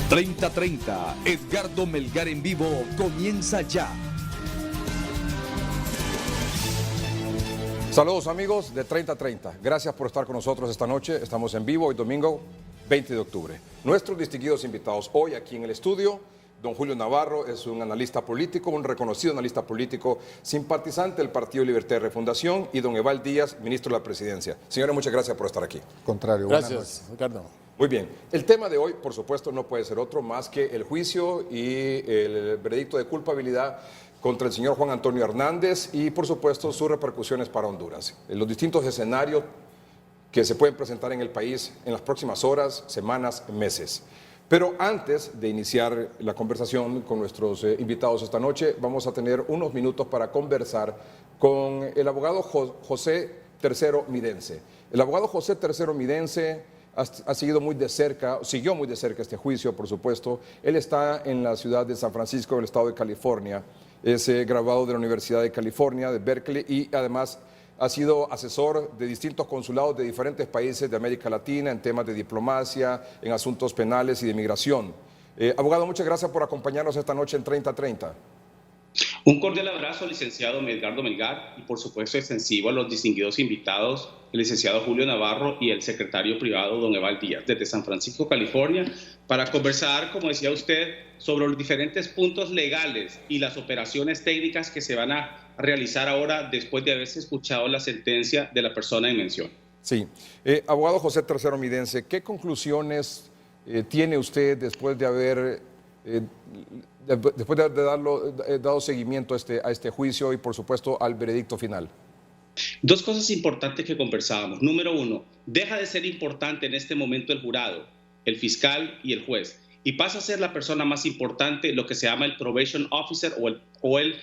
30:30, Edgardo Melgar en vivo comienza ya. Saludos amigos de 30:30. Gracias por estar con nosotros esta noche. Estamos en vivo hoy domingo 20 de octubre. Nuestros distinguidos invitados hoy aquí en el estudio, don Julio Navarro es un analista político, un reconocido analista político, simpatizante del Partido Libertad y Refundación, y don Eval Díaz, ministro de la Presidencia. Señores, muchas gracias por estar aquí. Contrario. Gracias, Ricardo. Muy bien. El tema de hoy, por supuesto, no puede ser otro más que el juicio y el veredicto de culpabilidad contra el señor Juan Antonio Hernández y, por supuesto, sus repercusiones para Honduras. En los distintos escenarios que se pueden presentar en el país en las próximas horas, semanas, meses. Pero antes de iniciar la conversación con nuestros invitados esta noche, vamos a tener unos minutos para conversar con el abogado José Tercero Midense. El abogado José Tercero Midense ha seguido muy de cerca, siguió muy de cerca este juicio, por supuesto. Él está en la ciudad de San Francisco, en el estado de California. Es graduado de la Universidad de California, de Berkeley, y además ha sido asesor de distintos consulados de diferentes países de América Latina en temas de diplomacia, en asuntos penales y de migración. Abogado, muchas gracias por acompañarnos esta noche en 30:30. Un cordial abrazo al licenciado Edgardo Melgar y por supuesto extensivo a los distinguidos invitados, el licenciado Julio Navarro y el secretario privado don Eval Díaz desde San Francisco, California, para conversar, como decía usted, sobre los diferentes puntos legales y las operaciones técnicas que se van a realizar ahora después de haberse escuchado la sentencia de la persona en mención. Sí. Abogado José Tercero Midense, ¿qué conclusiones tiene usted después de haber dado seguimiento a este juicio y, por supuesto, al veredicto final? Dos cosas importantes que conversábamos. Número uno, deja de ser importante en este momento el jurado, el fiscal y el juez, y pasa a ser la persona más importante, lo que se llama el probation officer o el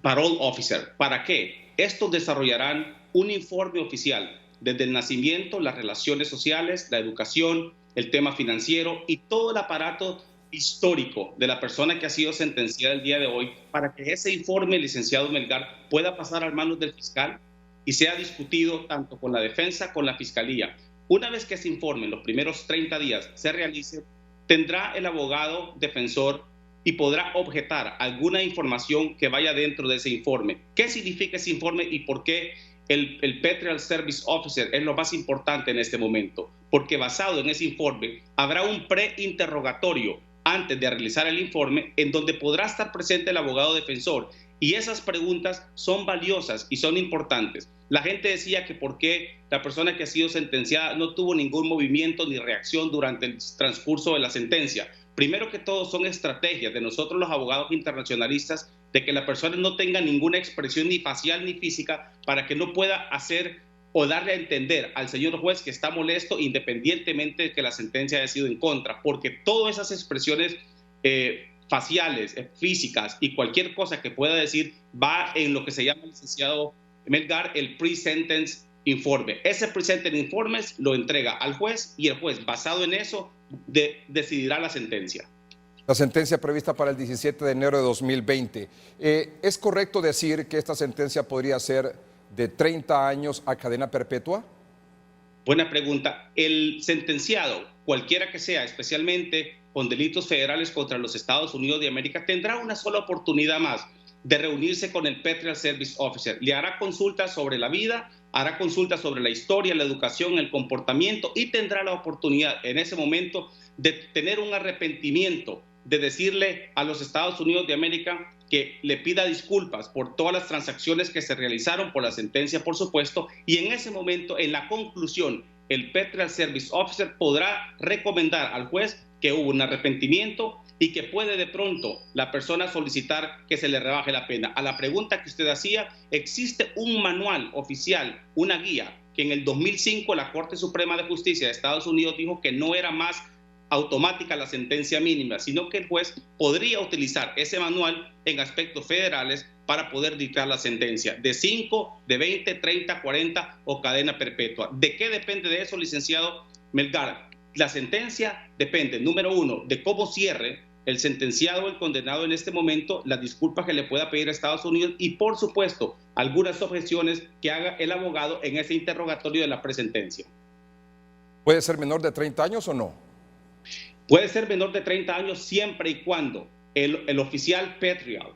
parole officer. ¿Para qué? Estos desarrollarán un informe oficial desde el nacimiento, las relaciones sociales, la educación, el tema financiero y todo el aparato histórico de la persona que ha sido sentenciada el día de hoy, para que ese informe, licenciado Melgar, pueda pasar a manos del fiscal y sea discutido tanto con la defensa, con la fiscalía. Una vez que ese informe, en los primeros 30 días, se realice, tendrá el abogado defensor y podrá objetar alguna información que vaya dentro de ese informe. ¿Qué significa ese informe y por qué el Petrial Service Officer es lo más importante en este momento? Porque basado en ese informe habrá un preinterrogatorio antes de realizar el informe en donde podrá estar presente el abogado defensor, y esas preguntas son valiosas y son importantes. La gente decía que por qué la persona que ha sido sentenciada no tuvo ningún movimiento ni reacción durante el transcurso de la sentencia. Primero que todo, son estrategias de nosotros los abogados internacionalistas de que la persona no tenga ninguna expresión ni facial ni física para que no pueda hacer o darle a entender al señor juez que está molesto independientemente de que la sentencia haya sido en contra, porque todas esas expresiones faciales, físicas y cualquier cosa que pueda decir va en lo que se llama, licenciado Melgar, el pre-sentence informe. Ese pre-sentence informe lo entrega al juez y el juez, basado en eso, decidirá la sentencia. La sentencia prevista para el 17 de enero de 2020. ¿Es correcto decir que esta sentencia podría ser de 30 años a cadena perpetua? Buena pregunta. El sentenciado, cualquiera que sea, especialmente con delitos federales contra los Estados Unidos de América, tendrá una sola oportunidad más de reunirse con el Petrial Service Officer. Le hará consultas sobre la vida, hará consultas sobre la historia, la educación, el comportamiento, y tendrá la oportunidad en ese momento de tener un arrepentimiento, de decirle a los Estados Unidos de América que le pida disculpas por todas las transacciones que se realizaron, por la sentencia, por supuesto, y en ese momento, en la conclusión, el Petrial Service Officer podrá recomendar al juez que hubo un arrepentimiento y que puede de pronto la persona solicitar que se le rebaje la pena. A la pregunta que usted hacía, existe un manual oficial, una guía, que en el 2005 la Corte Suprema de Justicia de Estados Unidos dijo que no era más automática la sentencia mínima, sino que el juez podría utilizar ese manual en aspectos federales para poder dictar la sentencia de 5, de 20, 30, 40 o cadena perpetua. ¿De qué depende de eso, licenciado Melgar? La sentencia depende, número uno, de cómo cierre el sentenciado o el condenado en este momento, las disculpas que le pueda pedir a Estados Unidos y, por supuesto, algunas objeciones que haga el abogado en ese interrogatorio de la presentencia. ¿Puede ser menor de 30 años o no? Puede ser menor de 30 años siempre y cuando el oficial Petrial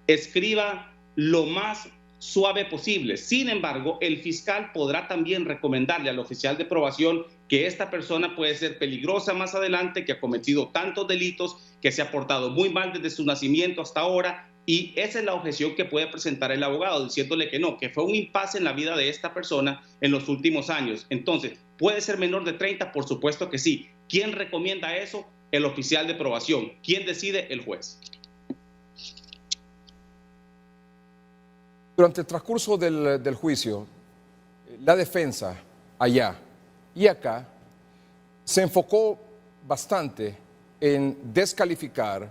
escriba lo más suave posible. Sin embargo, el fiscal podrá también recomendarle al oficial de probación que esta persona puede ser peligrosa más adelante, que ha cometido tantos delitos, que se ha portado muy mal desde su nacimiento hasta ahora, y esa es la objeción que puede presentar el abogado, diciéndole que no, que fue un impasse en la vida de esta persona en los últimos años. Entonces, ¿puede ser menor de 30? Por supuesto que sí. ¿Quién recomienda eso? El oficial de probación. ¿Quién decide? El juez. Durante el transcurso del juicio, la defensa allá y acá se enfocó bastante en descalificar,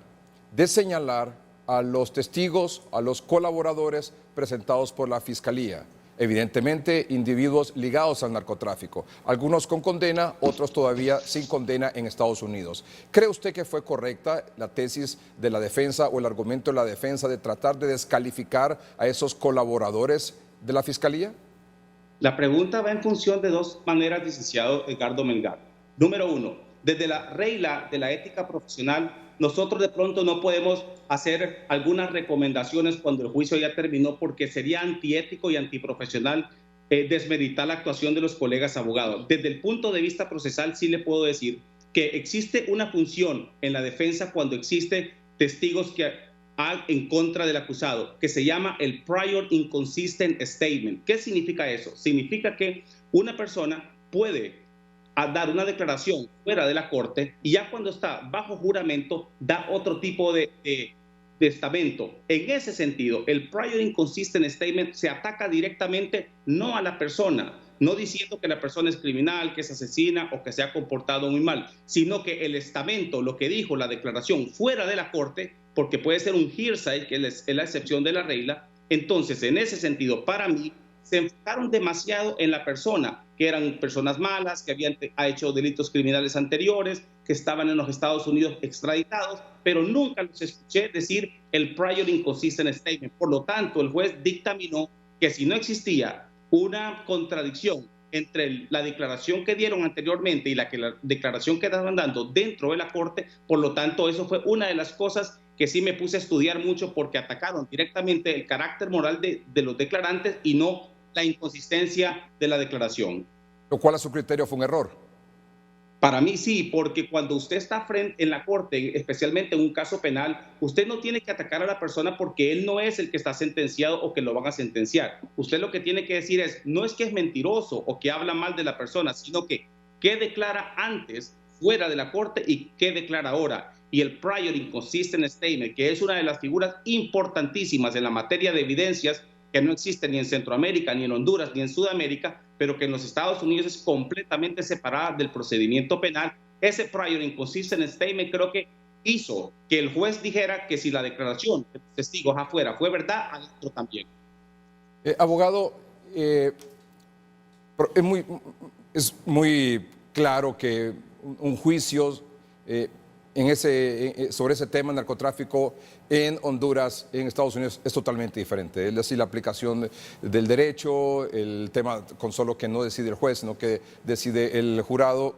de señalar a los testigos, a los colaboradores presentados por la Fiscalía. Evidentemente, individuos ligados al narcotráfico, algunos con condena, otros todavía sin condena en Estados Unidos. ¿Cree usted que fue correcta la tesis de la defensa o el argumento de la defensa de tratar de descalificar a esos colaboradores de la Fiscalía? La pregunta va en función de dos maneras, licenciado Edgardo Melgar. Número uno, desde la regla de la ética profesional, nosotros de pronto no podemos hacer algunas recomendaciones cuando el juicio ya terminó, porque sería antiético y antiprofesional desmeritar la actuación de los colegas abogados. Desde el punto de vista procesal sí le puedo decir que existe una función en la defensa cuando existe testigos que en contra del acusado, que se llama el prior inconsistent statement. ¿Qué significa eso? Significa que una persona puede dar una declaración fuera de la corte y ya cuando está bajo juramento da otro tipo de testamento. En ese sentido, el prior inconsistent statement se ataca directamente no a la persona, no diciendo que la persona es criminal, que es asesina o que se ha comportado muy mal, sino que el estamento, lo que dijo la declaración fuera de la corte, porque puede ser un hearsay, que es la excepción de la regla. Entonces, en ese sentido, para mí, se enfocaron demasiado en la persona, que eran personas malas, que habían hecho delitos criminales anteriores, que estaban en los Estados Unidos extraditados, pero nunca los escuché decir el prior inconsistent statement. Por lo tanto, el juez dictaminó que si no existía una contradicción entre la declaración que dieron anteriormente y la declaración que estaban dando dentro de la corte, por lo tanto, eso fue una de las cosas que sí me puse a estudiar mucho, porque atacaron directamente el carácter moral de los declarantes y no la inconsistencia de la declaración. Lo cual a su criterio fue un error. Para mí sí, porque cuando usted está en la corte, especialmente en un caso penal, usted no tiene que atacar a la persona porque él no es el que está sentenciado o que lo van a sentenciar. Usted lo que tiene que decir es, no es que es mentiroso o que habla mal de la persona, sino que qué declara antes fuera de la corte y qué declara ahora. Y el prior inconsistent statement, que es una de las figuras importantísimas en la materia de evidencias, que no existe ni en Centroamérica, ni en Honduras, ni en Sudamérica, pero que en los Estados Unidos es completamente separada del procedimiento penal. Ese prior inconsistent statement creo que hizo que el juez dijera que si la declaración de los testigos afuera fue verdad, adentro también. Abogado, es muy claro que un juicio sobre ese tema, narcotráfico en Honduras, en Estados Unidos, es totalmente diferente. Es decir, la aplicación del derecho, el tema con solo que no decide el juez, sino que decide el jurado,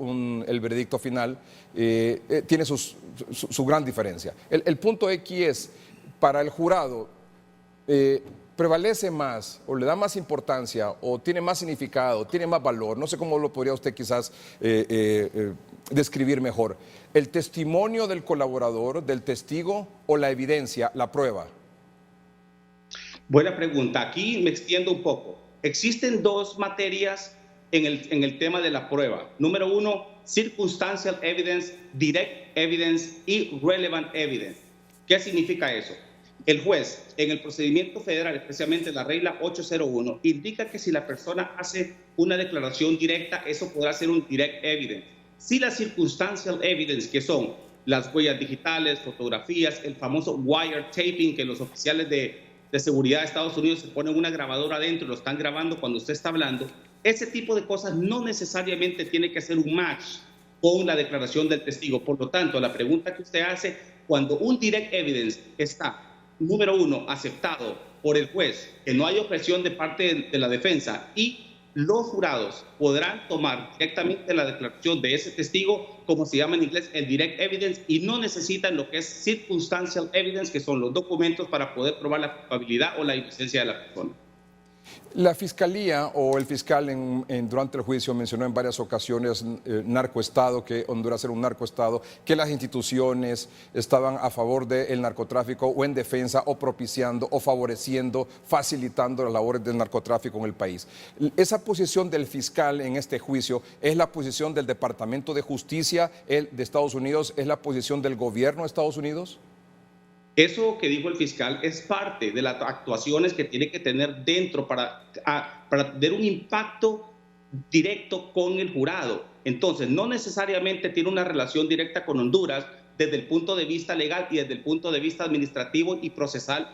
el veredicto final, tiene su gran diferencia. El punto aquí es, para el jurado, prevalece más o le da más importancia o tiene más significado, tiene más valor, no sé cómo lo podría usted quizás describir mejor, el testimonio del colaborador, del testigo o la evidencia, la prueba. Buena pregunta, aquí me extiendo un poco. Existen dos materias en el tema de la prueba. Número uno, circumstantial evidence, direct evidence y relevant evidence. ¿Qué significa eso? El juez, en el procedimiento federal, especialmente la regla 801, indica que si la persona hace una declaración directa, eso podrá ser un direct evidence. Si la circumstantial evidence, que son las huellas digitales, fotografías, el famoso wiretapping, que los oficiales de seguridad de Estados Unidos se ponen una grabadora adentro y lo están grabando cuando usted está hablando, ese tipo de cosas no necesariamente tiene que ser un match con la declaración del testigo. Por lo tanto, la pregunta que usted hace, cuando un direct evidence está, número uno, aceptado por el juez, que no hay objeción de parte de la defensa, y los jurados podrán tomar directamente la declaración de ese testigo, como se llama en inglés el direct evidence, y no necesitan lo que es circumstantial evidence, que son los documentos para poder probar la culpabilidad o la inocencia de la persona. La fiscalía o el fiscal durante el juicio mencionó en varias ocasiones narcoestado, que Honduras era un narcoestado, que las instituciones estaban a favor del narcotráfico o en defensa o propiciando o favoreciendo, facilitando las labores del narcotráfico en el país. Esa posición del fiscal en este juicio es la posición del Departamento de Justicia de Estados Unidos, es la posición del gobierno de Estados Unidos. Eso que dijo el fiscal es parte de las actuaciones que tiene que tener dentro para tener un impacto directo con el jurado. Entonces, no necesariamente tiene una relación directa con Honduras desde el punto de vista legal y desde el punto de vista administrativo y procesal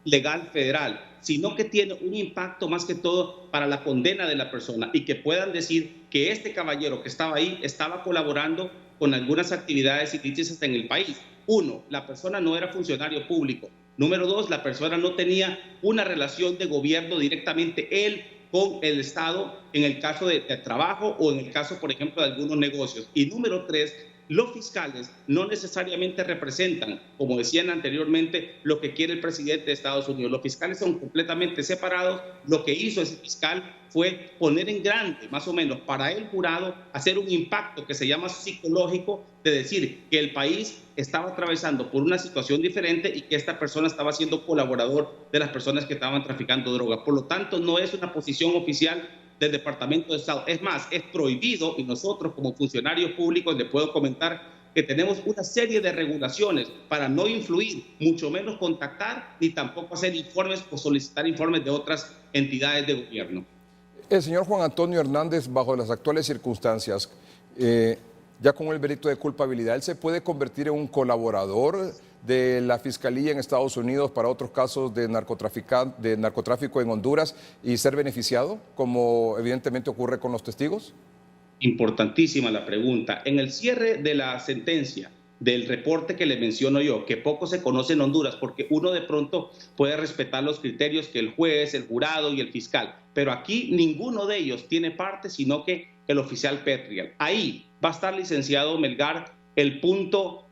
legal federal, sino que tiene un impacto más que todo para la condena de la persona y que puedan decir que este caballero que estaba ahí estaba colaborando con algunas actividades ilícitas en el país. Uno, la persona no era funcionario público. Número dos, la persona no tenía una relación de gobierno directamente él con el Estado en el caso de trabajo o en el caso, por ejemplo, de algunos negocios. Y número tres, los fiscales no necesariamente representan, como decían anteriormente, lo que quiere el presidente de Estados Unidos. Los fiscales son completamente separados. Lo que hizo ese fiscal fue poner en grande, más o menos, para el jurado, hacer un impacto que se llama psicológico, de decir que el país estaba atravesando por una situación diferente y que esta persona estaba siendo colaborador de las personas que estaban traficando droga. Por lo tanto, no es una posición oficial del Departamento de Estado. Es más, es prohibido, y nosotros como funcionarios públicos le puedo comentar que tenemos una serie de regulaciones para no influir, mucho menos contactar, ni tampoco hacer informes o solicitar informes de otras entidades de gobierno. El señor Juan Antonio Hernández, bajo las actuales circunstancias, ya con el veredicto de culpabilidad, ¿él se puede convertir en un colaborador de la Fiscalía en Estados Unidos para otros casos de narcotráfico en Honduras y ser beneficiado, como evidentemente ocurre con los testigos? Importantísima la pregunta. En el cierre de la sentencia, del reporte que le menciono yo, que poco se conoce en Honduras, porque uno de pronto puede respetar los criterios que el juez, el jurado y el fiscal, pero aquí ninguno de ellos tiene parte, sino que el oficial Petrial. Ahí va a estar, licenciado Melgar, el punto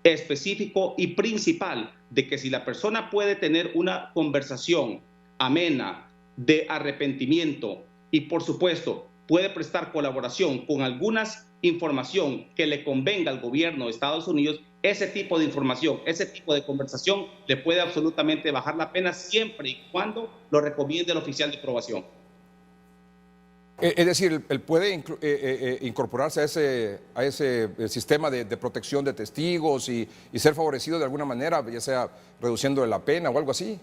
específico y principal de que si la persona puede tener una conversación amena, de arrepentimiento y, por supuesto, puede prestar colaboración con algunas información que le convenga al gobierno de Estados Unidos, ese tipo de información, ese tipo de conversación le puede absolutamente bajar la pena siempre y cuando lo recomiende el oficial de probación. Es decir, él puede incorporarse a ese sistema de protección de testigos y ser favorecido de alguna manera, ya sea reduciendo la pena o algo así.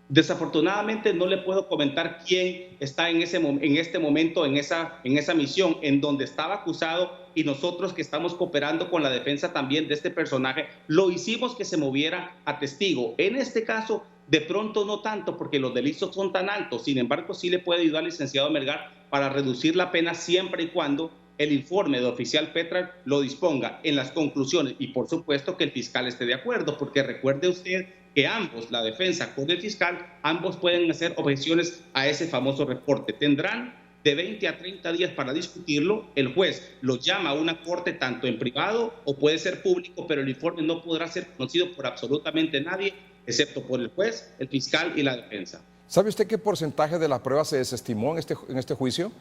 Desafortunadamente no le puedo comentar quién está en este momento en esa misión en donde estaba acusado, y nosotros que estamos cooperando con la defensa también de este personaje, lo hicimos que se moviera a testigo. En este caso, de pronto no tanto porque los delitos son tan altos, sin embargo sí le puede ayudar al licenciado Melgar para reducir la pena siempre y cuando el informe de oficial Petrial lo disponga en las conclusiones, y por supuesto que el fiscal esté de acuerdo, porque recuerde usted que ambos, la defensa con el fiscal, ambos pueden hacer objeciones a ese famoso reporte. Tendrán de 20 a 30 días para discutirlo. El juez lo llama a una corte tanto en privado o puede ser público, pero el informe no podrá ser conocido por absolutamente nadie, excepto por el juez, el fiscal y la defensa. ¿Sabe usted qué porcentaje de la prueba se desestimó en este juicio?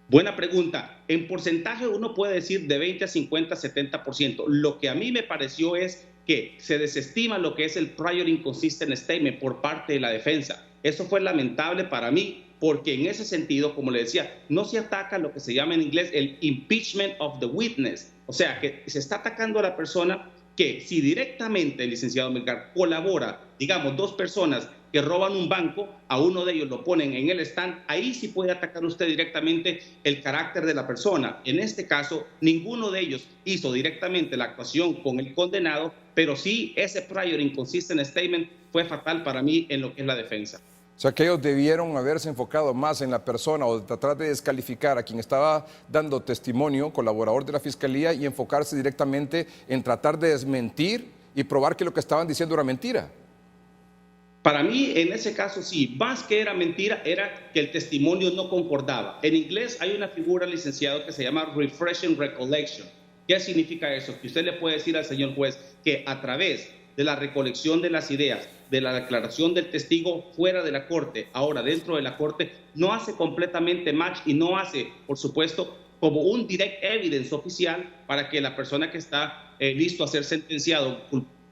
Buena pregunta. En porcentaje uno puede decir de 20 a 50, 70%. Lo que a mí me pareció es que se desestima lo que es el prior inconsistent statement por parte de la defensa. Eso fue lamentable para mí, porque en ese sentido, como le decía, no se ataca lo que se llama en inglés el impeachment of the witness. O sea, que se está atacando a la persona que, si directamente el licenciado Melgar colabora, digamos, dos personas que roban un banco, a uno de ellos lo ponen en el stand, ahí sí puede atacar usted directamente el carácter de la persona. En este caso, ninguno de ellos hizo directamente la actuación con el condenado, pero sí ese prior inconsistent statement fue fatal para mí en lo que es la defensa. O sea, que ellos debieron haberse enfocado más en la persona o tratar de descalificar a quien estaba dando testimonio, colaborador de la Fiscalía, y enfocarse directamente en tratar de desmentir y probar que lo que estaban diciendo era mentira. Para mí, en ese caso, sí, más que era mentira, era que el testimonio no concordaba. En inglés hay una figura, licenciado, que se llama refreshing recollection. ¿Qué significa eso? Que usted le puede decir al señor juez que a través de la recolección de las ideas, de la declaración del testigo fuera de la corte, ahora dentro de la corte, no hace completamente match y no hace, por supuesto, como un direct evidence oficial para que la persona que está listo a ser sentenciado,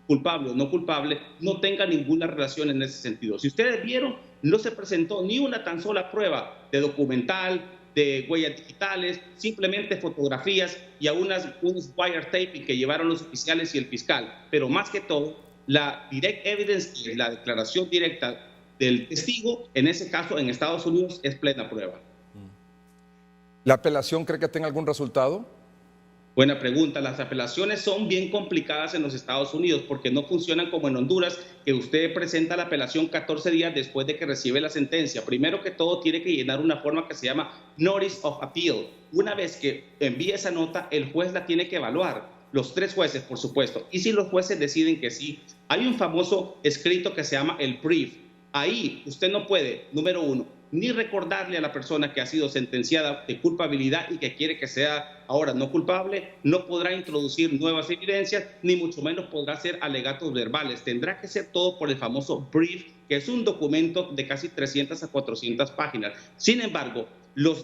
culpable o no culpable, no tenga ninguna relación en ese sentido. Si ustedes vieron, no se presentó ni una tan sola prueba de documental, de huellas digitales, simplemente fotografías y a unos wiretaping que llevaron los oficiales y el fiscal. Pero más que todo, la direct evidence, la declaración directa del testigo, en ese caso en Estados Unidos, es plena prueba. ¿La apelación cree que tenga algún resultado? Buena pregunta. Las apelaciones son bien complicadas en los Estados Unidos porque no funcionan como en Honduras, que usted presenta la apelación 14 días después de que recibe la sentencia. Primero que todo, tiene que llenar una forma que se llama Notice of Appeal. Una vez que envíe esa nota, el juez la tiene que evaluar. Los 3 jueces, por supuesto. Y si los jueces deciden que sí, hay un famoso escrito que se llama el brief. Ahí usted no puede, número 1, ni recordarle a la persona que ha sido sentenciada de culpabilidad y que quiere que sea ahora no culpable, no podrá introducir nuevas evidencias, ni mucho menos podrá hacer alegatos verbales. Tendrá que ser todo por el famoso brief, que es un documento de casi 300 a 400 páginas. Sin embargo,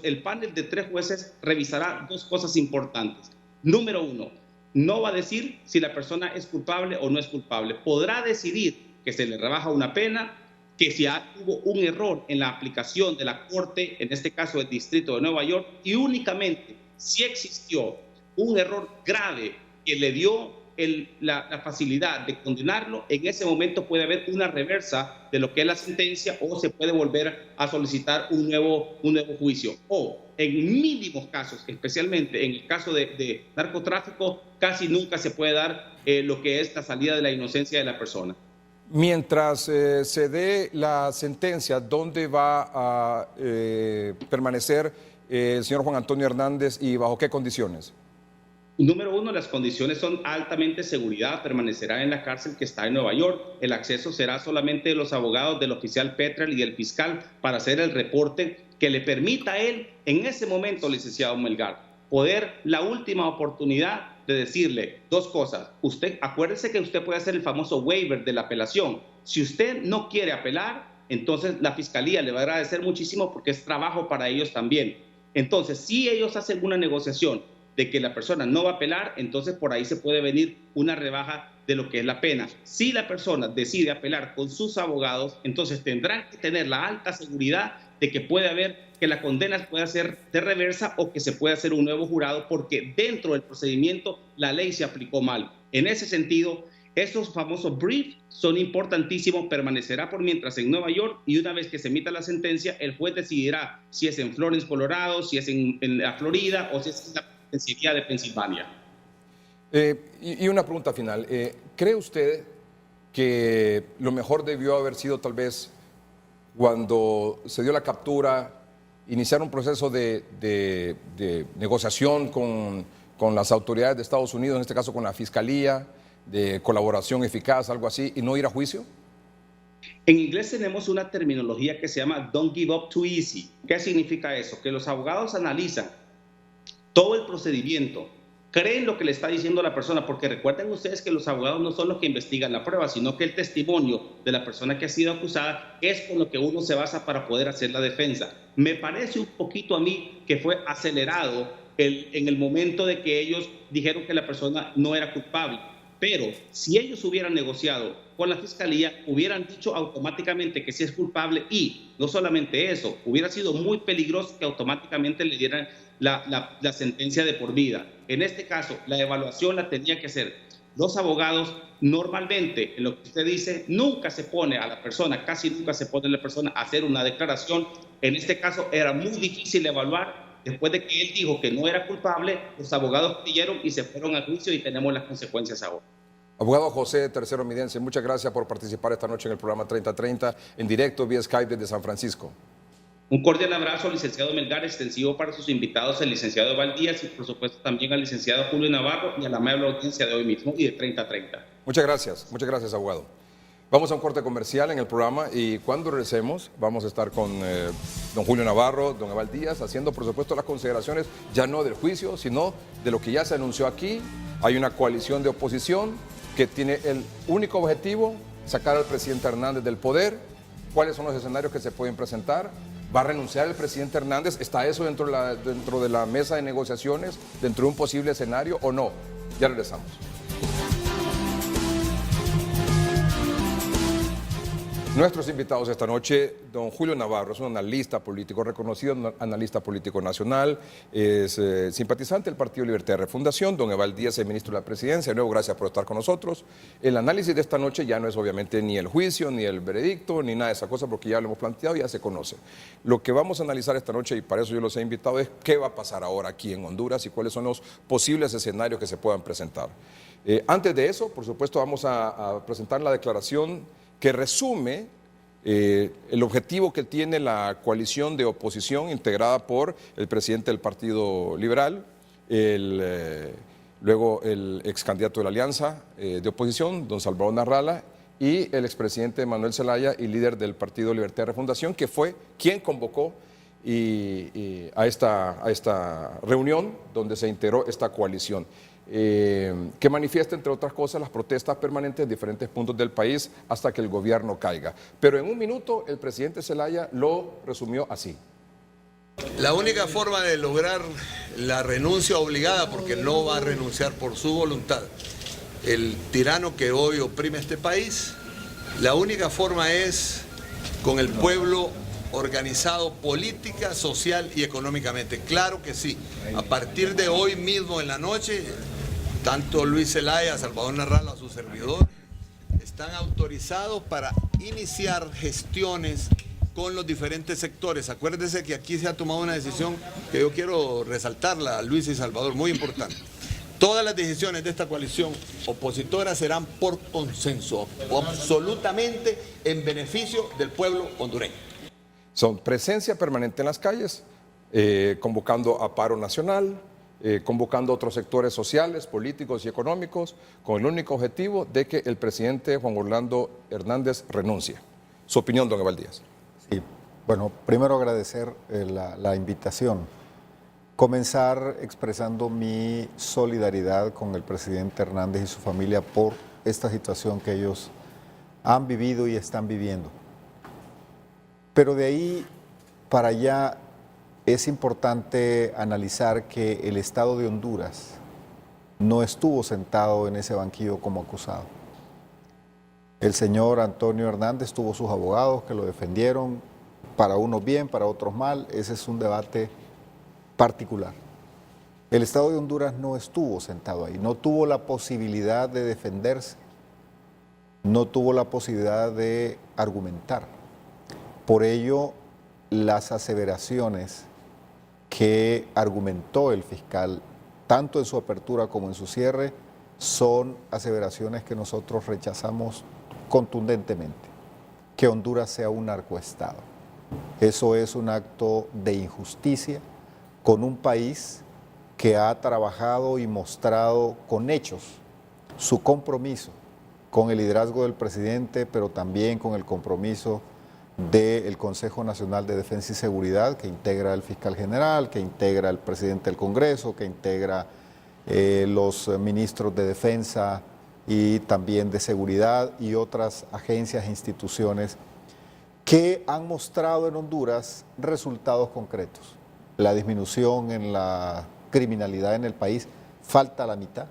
el panel de 3 jueces revisará 2 cosas importantes. Número 1, no va a decir si la persona es culpable o no es culpable. Podrá decidir que se le rebaja una pena, que si hubo un error en la aplicación de la Corte, en este caso del Distrito de Nueva York, y únicamente si existió un error grave que le dio la facilidad de condenarlo, en ese momento puede haber una reversa de lo que es la sentencia o se puede volver a solicitar un nuevo juicio. O en mínimos casos, especialmente en el caso de narcotráfico, casi nunca se puede dar lo que es la salida de la inocencia de la persona. Mientras se dé la sentencia, ¿dónde va a permanecer el señor Juan Antonio Hernández y bajo qué condiciones? Número 1, las condiciones son altamente seguridad. Permanecerá en la cárcel que está en Nueva York. El acceso será solamente de los abogados del oficial Petrel y del fiscal para hacer el reporte que le permita a él, en ese momento, licenciado Melgar, poder, la última oportunidad de decirle 2 cosas. Acuérdese que usted puede hacer el famoso waiver de la apelación. Si usted no quiere apelar, entonces la fiscalía le va a agradecer muchísimo porque es trabajo para ellos también. Entonces, si ellos hacen una negociación de que la persona no va a apelar, entonces por ahí se puede venir una rebaja de lo que es la pena. Si la persona decide apelar con sus abogados, entonces tendrán que tener la alta seguridad de que puede haber que la condena pueda ser de reversa o que se pueda hacer un nuevo jurado porque dentro del procedimiento la ley se aplicó mal. En ese sentido, estos famosos briefs son importantísimos, permanecerá por mientras en Nueva York y una vez que se emita la sentencia, el juez decidirá si es en Florence, Colorado, si es en la Florida o si es en la Pensilvania de Pensilvania. Y una pregunta final. ¿Cree usted que lo mejor debió haber sido tal vez cuando se dio la captura, iniciar un proceso de negociación con las autoridades de Estados Unidos, en este caso con la Fiscalía, de colaboración eficaz, algo así, y no ir a juicio? En inglés tenemos una terminología que se llama don't give up too easy. ¿Qué significa eso? Que los abogados analizan todo el procedimiento, creen lo que le está diciendo la persona, porque recuerden ustedes que los abogados no son los que investigan la prueba, sino que el testimonio de la persona que ha sido acusada es con lo que uno se basa para poder hacer la defensa. Me parece un poquito a mí que fue acelerado en el momento de que ellos dijeron que la persona no era culpable, pero si ellos hubieran negociado con la Fiscalía, hubieran dicho automáticamente que sí es culpable y no solamente eso, hubiera sido muy peligroso que automáticamente le dieran la sentencia de por vida. En este caso, la evaluación la tenía que hacer los abogados. Normalmente, en lo que usted dice, nunca se pone a la persona, casi nunca se pone a la persona a hacer una declaración. En este caso, era muy difícil evaluar. Después de que él dijo que no era culpable, los abogados creyeron y se fueron a juicio y tenemos las consecuencias ahora. Abogado José Tercero Midense, muchas gracias por participar esta noche en el programa 3030 en directo vía Skype desde San Francisco. Un cordial abrazo, licenciado Melgar, extensivo para sus invitados, el licenciado Valdías y por supuesto también al licenciado Julio Navarro y a la amable audiencia de hoy mismo y de 3030. Muchas gracias, abogado. Vamos a un corte comercial en el programa y cuando regresemos vamos a estar con don Julio Navarro, don Eval Díaz, haciendo por supuesto las consideraciones ya no del juicio, sino de lo que ya se anunció aquí. Hay una coalición de oposición que tiene el único objetivo, sacar al presidente Hernández del poder. ¿Cuáles son los escenarios que se pueden presentar? ¿Va a renunciar el presidente Hernández? ¿Está eso dentro de la mesa de negociaciones, dentro de un posible escenario o no? Ya regresamos. Nuestros invitados esta noche, don Julio Navarro, es un analista político, reconocido analista político nacional, es simpatizante del Partido Libertad de Refundación, don Eval Díaz, el ministro de la Presidencia. De nuevo, gracias por estar con nosotros. El análisis de esta noche ya no es obviamente ni el juicio, ni el veredicto, ni nada de esa cosa, porque ya lo hemos planteado y ya se conoce. Lo que vamos a analizar esta noche, y para eso yo los he invitado, es qué va a pasar ahora aquí en Honduras y cuáles son los posibles escenarios que se puedan presentar. Antes de eso, por supuesto, vamos a presentar la declaración que resume el objetivo que tiene la coalición de oposición integrada por el presidente del Partido Liberal, luego el ex candidato de la Alianza de Oposición, don Salvador Narrala, y el expresidente Manuel Zelaya y líder del Partido Libertad de Refundación, que fue quien convocó a esta reunión donde se integró esta coalición. Que manifiesta, entre otras cosas, las protestas permanentes en diferentes puntos del país hasta que el gobierno caiga. Pero en un minuto el presidente Zelaya lo resumió así. La única forma de lograr la renuncia obligada, porque no va a renunciar por su voluntad, el tirano que hoy oprime este país, la única forma es con el pueblo organizado política, social y económicamente. Claro que sí. A partir de hoy mismo en la noche, tanto Luis Zelaya, Salvador Narrala, su servidor, están autorizados para iniciar gestiones con los diferentes sectores. Acuérdense que aquí se ha tomado una decisión que yo quiero resaltarla, Luis y Salvador, muy importante. Todas las decisiones de esta coalición opositora serán por consenso, absolutamente en beneficio del pueblo hondureño. Son presencia permanente en las calles, convocando a paro nacional, convocando a otros sectores sociales, políticos y económicos, con el único objetivo de que el presidente Juan Orlando Hernández renuncie. Su opinión, don Eval Díaz. Sí, bueno, primero agradecer la invitación. Comenzar expresando mi solidaridad con el presidente Hernández y su familia por esta situación que ellos han vivido y están viviendo. Pero de ahí para allá es importante analizar que el Estado de Honduras no estuvo sentado en ese banquillo como acusado. El señor Antonio Hernández tuvo sus abogados que lo defendieron, para unos bien, para otros mal. Ese es un debate particular. El Estado de Honduras no estuvo sentado ahí, no tuvo la posibilidad de defenderse, no tuvo la posibilidad de argumentar. Por ello, las aseveraciones que argumentó el fiscal, tanto en su apertura como en su cierre, son aseveraciones que nosotros rechazamos contundentemente. Que Honduras sea un narcoestado. Eso es un acto de injusticia con un país que ha trabajado y mostrado con hechos su compromiso con el liderazgo del presidente, pero también con el compromiso del Consejo Nacional de Defensa y Seguridad, que integra el fiscal general, que integra el presidente del Congreso, que integra los ministros de Defensa y también de Seguridad y otras agencias e instituciones que han mostrado en Honduras resultados concretos. La disminución en la criminalidad en el país falta la mitad.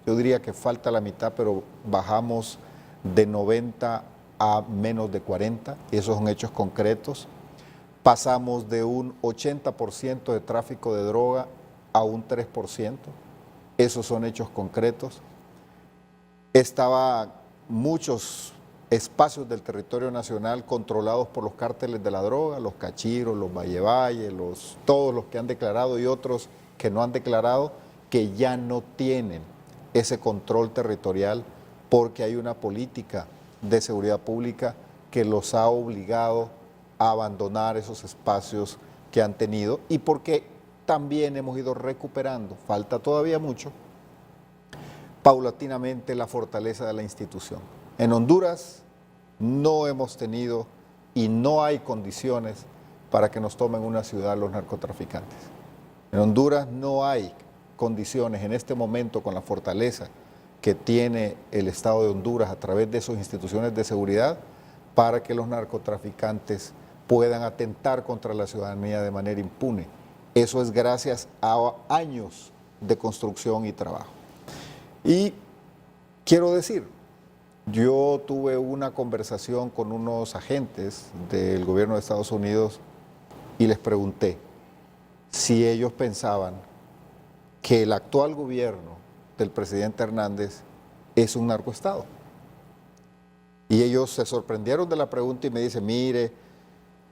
Yo diría que falta la mitad, pero bajamos de 90 a menos de 40, y esos son hechos concretos. Pasamos de un 80% de tráfico de droga a un 3%, esos son hechos concretos. Estaban muchos espacios del territorio nacional controlados por los cárteles de la droga, los cachiros, los Valle, todos los que han declarado y otros que no han declarado, que ya no tienen ese control territorial porque hay una política de seguridad pública que los ha obligado a abandonar esos espacios que han tenido y porque también hemos ido recuperando, falta todavía mucho, paulatinamente la fortaleza de la institución. En Honduras no hemos tenido y no hay condiciones para que nos tomen una ciudad los narcotraficantes. En Honduras no hay condiciones en este momento, con la fortaleza que tiene el Estado de Honduras a través de sus instituciones de seguridad, para que los narcotraficantes puedan atentar contra la ciudadanía de manera impune. Eso es gracias a años de construcción y trabajo. Y quiero decir, yo tuve una conversación con unos agentes del gobierno de Estados Unidos y les pregunté si ellos pensaban que el actual gobierno del presidente Hernández es un narcoestado. Y ellos se sorprendieron de la pregunta y me dicen, mire,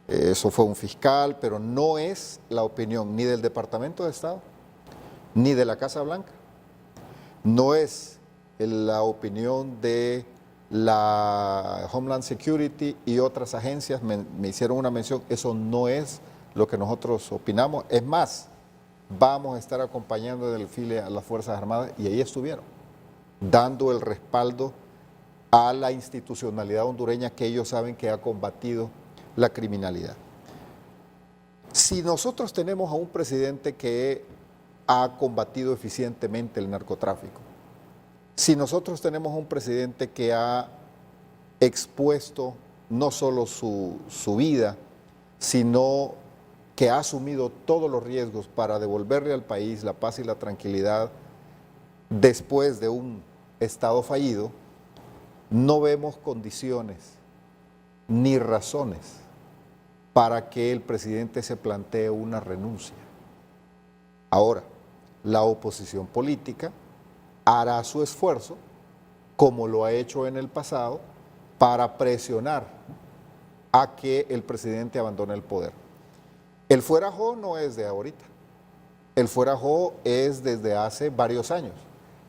eso fue un fiscal, pero no es la opinión ni del Departamento de Estado, ni de la Casa Blanca, no es la opinión de la Homeland Security y otras agencias, me hicieron una mención, eso no es lo que nosotros opinamos. Es más, vamos a estar acompañando del desfile a las Fuerzas Armadas, y ahí estuvieron, dando el respaldo a la institucionalidad hondureña que ellos saben que ha combatido la criminalidad. Si nosotros tenemos a un presidente que ha combatido eficientemente el narcotráfico, si nosotros tenemos a un presidente que ha expuesto no solo su vida, sino que ha asumido todos los riesgos para devolverle al país la paz y la tranquilidad después de un Estado fallido, no vemos condiciones ni razones para que el presidente se plantee una renuncia. Ahora, la oposición política hará su esfuerzo, como lo ha hecho en el pasado, para presionar a que el presidente abandone el poder. El fuerajo no es de ahorita, el fuerajo es desde hace varios años.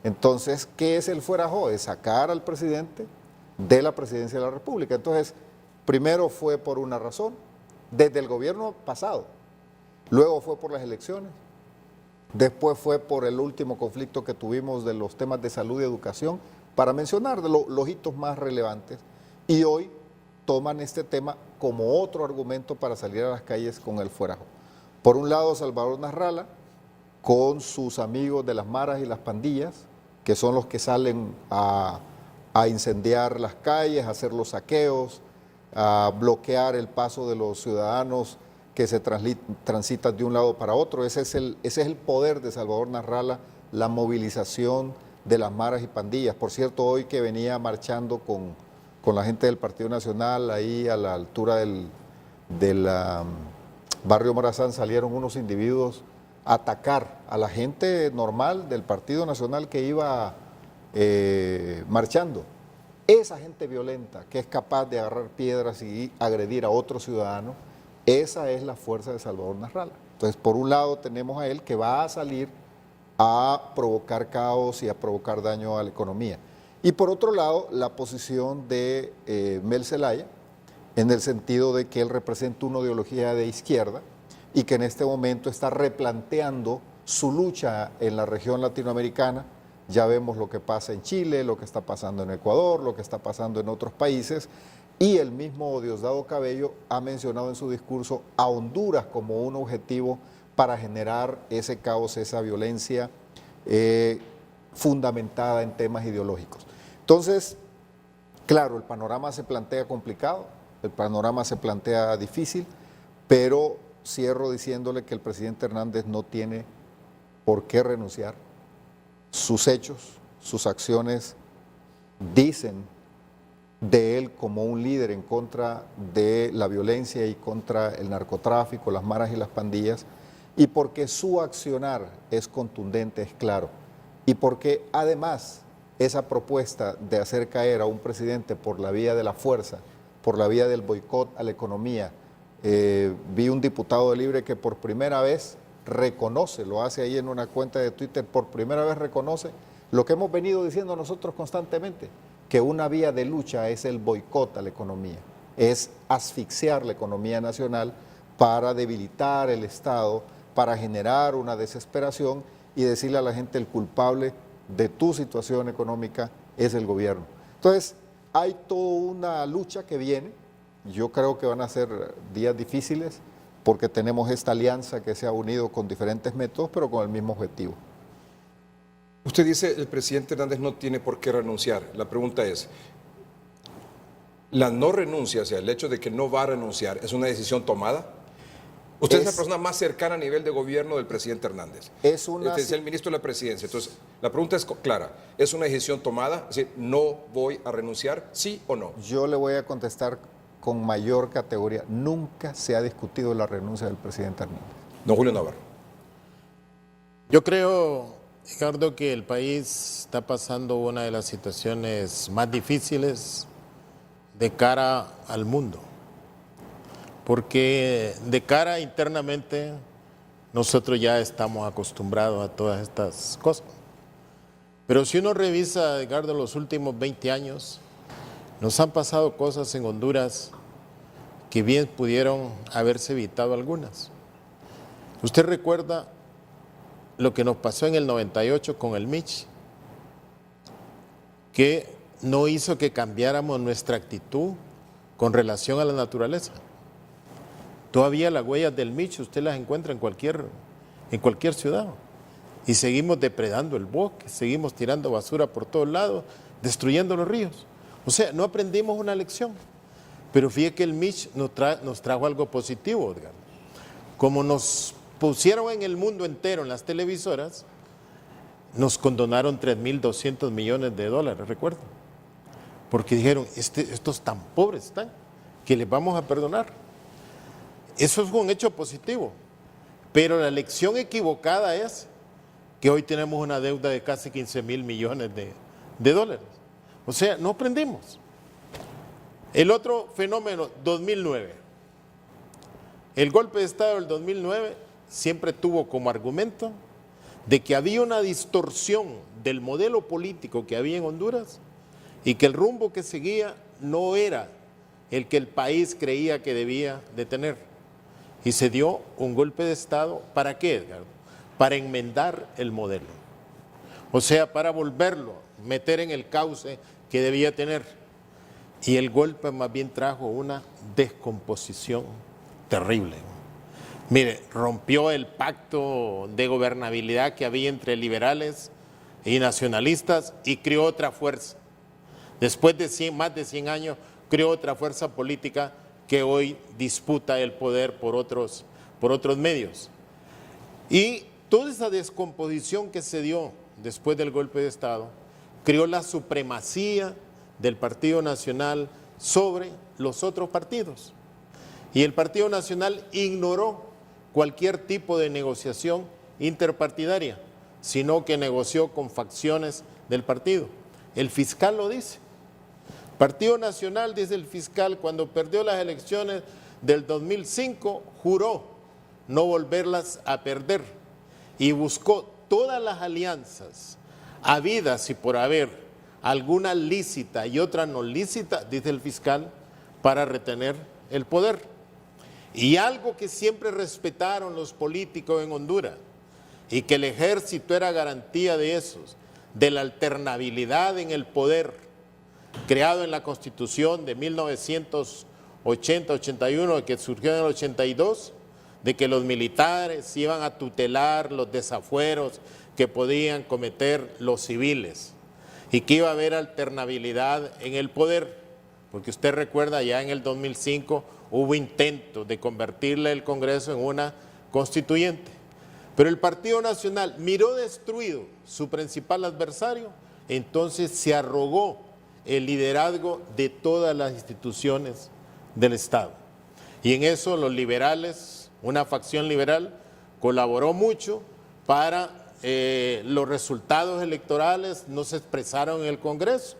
Entonces, ¿qué es el fuerajo? Es sacar al presidente de la presidencia de la República. Entonces, primero fue por una razón, desde el gobierno pasado, luego fue por las elecciones, después fue por el último conflicto que tuvimos de los temas de salud y educación, para mencionar de los hitos más relevantes, y hoy toman este tema como otro argumento para salir a las calles con el fuerajo. Por un lado, Salvador Narrala, con sus amigos de las maras y las pandillas, que son los que salen a incendiar las calles, a hacer los saqueos, a bloquear el paso de los ciudadanos que se transitan de un lado para otro. Ese es el poder de Salvador Narrala, la movilización de las maras y pandillas. Por cierto, hoy que venía marchando con la gente del Partido Nacional, ahí a la altura del barrio Morazán, salieron unos individuos a atacar a la gente normal del Partido Nacional que iba marchando. Esa gente violenta que es capaz de agarrar piedras y agredir a otro ciudadano, esa es la fuerza de Salvador Narrala. Entonces, por un lado tenemos a él que va a salir a provocar caos y a provocar daño a la economía. Y por otro lado, la posición de Mel Zelaya, en el sentido de que él representa una ideología de izquierda y que en este momento está replanteando su lucha en la región latinoamericana. Ya vemos lo que pasa en Chile, lo que está pasando en Ecuador, lo que está pasando en otros países, y el mismo Diosdado Cabello ha mencionado en su discurso a Honduras como un objetivo para generar ese caos, esa violencia fundamentada en temas ideológicos. Entonces, claro, el panorama se plantea complicado, el panorama se plantea difícil, pero cierro diciéndole que el presidente Hernández no tiene por qué renunciar. Sus hechos, sus acciones dicen de él como un líder en contra de la violencia y contra el narcotráfico, las maras y las pandillas, y porque su accionar es contundente, es claro, y porque además esa propuesta de hacer caer a un presidente por la vía de la fuerza, por la vía del boicot a la economía, vi un diputado de Libre que por primera vez reconoce, lo hace ahí en una cuenta de Twitter, por primera vez reconoce lo que hemos venido diciendo nosotros constantemente, que una vía de lucha es el boicot a la economía, es asfixiar la economía nacional para debilitar el Estado, para generar una desesperación y decirle a la gente el culpable de tu situación económica es el gobierno. Entonces, hay toda una lucha que viene. Yo creo que van a ser días difíciles porque tenemos esta alianza que se ha unido con diferentes métodos, pero con el mismo objetivo. Usted dice el presidente Hernández no tiene por qué renunciar. La pregunta es, ¿la no renuncia, o sea, el hecho de que no va a renunciar, es una decisión tomada? Usted es la persona más cercana a nivel de gobierno del presidente Hernández. Es el ministro de la presidencia. Entonces, la pregunta es clara. ¿Es una decisión tomada? Es decir, ¿no voy a renunciar? ¿Sí o no? Yo le voy a contestar con mayor categoría. Nunca se ha discutido la renuncia del presidente Hernández. Don Julio Navarro. Yo creo, Ricardo, que el país está pasando una de las situaciones más difíciles de cara al mundo. Porque de cara internamente nosotros ya estamos acostumbrados a todas estas cosas. Pero si uno revisa, Edgardo, los últimos 20 años, nos han pasado cosas en Honduras que bien pudieron haberse evitado algunas. ¿Usted recuerda lo que nos pasó en el 98 con el Mitch? Que no hizo que cambiáramos nuestra actitud con relación a la naturaleza. Todavía las huellas del Mitch usted las encuentra en cualquier ciudad. Y seguimos depredando el bosque, seguimos tirando basura por todos lados, destruyendo los ríos. O sea, no aprendimos una lección. Pero fíjate que el Mitch nos trajo algo positivo, digamos. Como nos pusieron en el mundo entero en las televisoras, nos condonaron $3.200 millones, ¿recuerdan? Porque dijeron, estos tan pobres están, que les vamos a perdonar. Eso es un hecho positivo, pero la lección equivocada es que hoy tenemos una deuda de casi $15.000 millones de dólares. O sea, no aprendimos. El otro fenómeno, 2009. El golpe de Estado del 2009 siempre tuvo como argumento de que había una distorsión del modelo político que había en Honduras y que el rumbo que seguía no era el que el país creía que debía de tener. Y se dio un golpe de Estado, ¿para qué, Edgar? Para enmendar el modelo. O sea, para volverlo, meter en el cauce que debía tener. Y el golpe más bien trajo una descomposición terrible. Mire, rompió el pacto de gobernabilidad que había entre liberales y nacionalistas y creó otra fuerza. Después de más de 100 años, creó otra fuerza política que hoy disputa el poder por otros medios. Y toda esa descomposición que se dio después del golpe de Estado creó la supremacía del Partido Nacional sobre los otros partidos. Y el Partido Nacional ignoró cualquier tipo de negociación interpartidaria, sino que negoció con facciones del partido. El fiscal lo dice. Partido Nacional, dice el fiscal, cuando perdió las elecciones del 2005, juró no volverlas a perder y buscó todas las alianzas habidas y por haber, alguna lícita y otra no lícita, dice el fiscal, para retener el poder. Y algo que siempre respetaron los políticos en Honduras y que el ejército era garantía de esos, de la alternabilidad en el poder, creado en la Constitución de 1980-81, que surgió en el 82, de que los militares iban a tutelar los desafueros que podían cometer los civiles y que iba a haber alternabilidad en el poder, porque usted recuerda ya en el 2005 hubo intentos de convertirle el Congreso en una constituyente, pero el Partido Nacional miró destruido su principal adversario, entonces se arrogó el liderazgo de todas las instituciones del Estado. Y en eso los liberales, una facción liberal, colaboró mucho para los resultados electorales no se expresaron en el Congreso.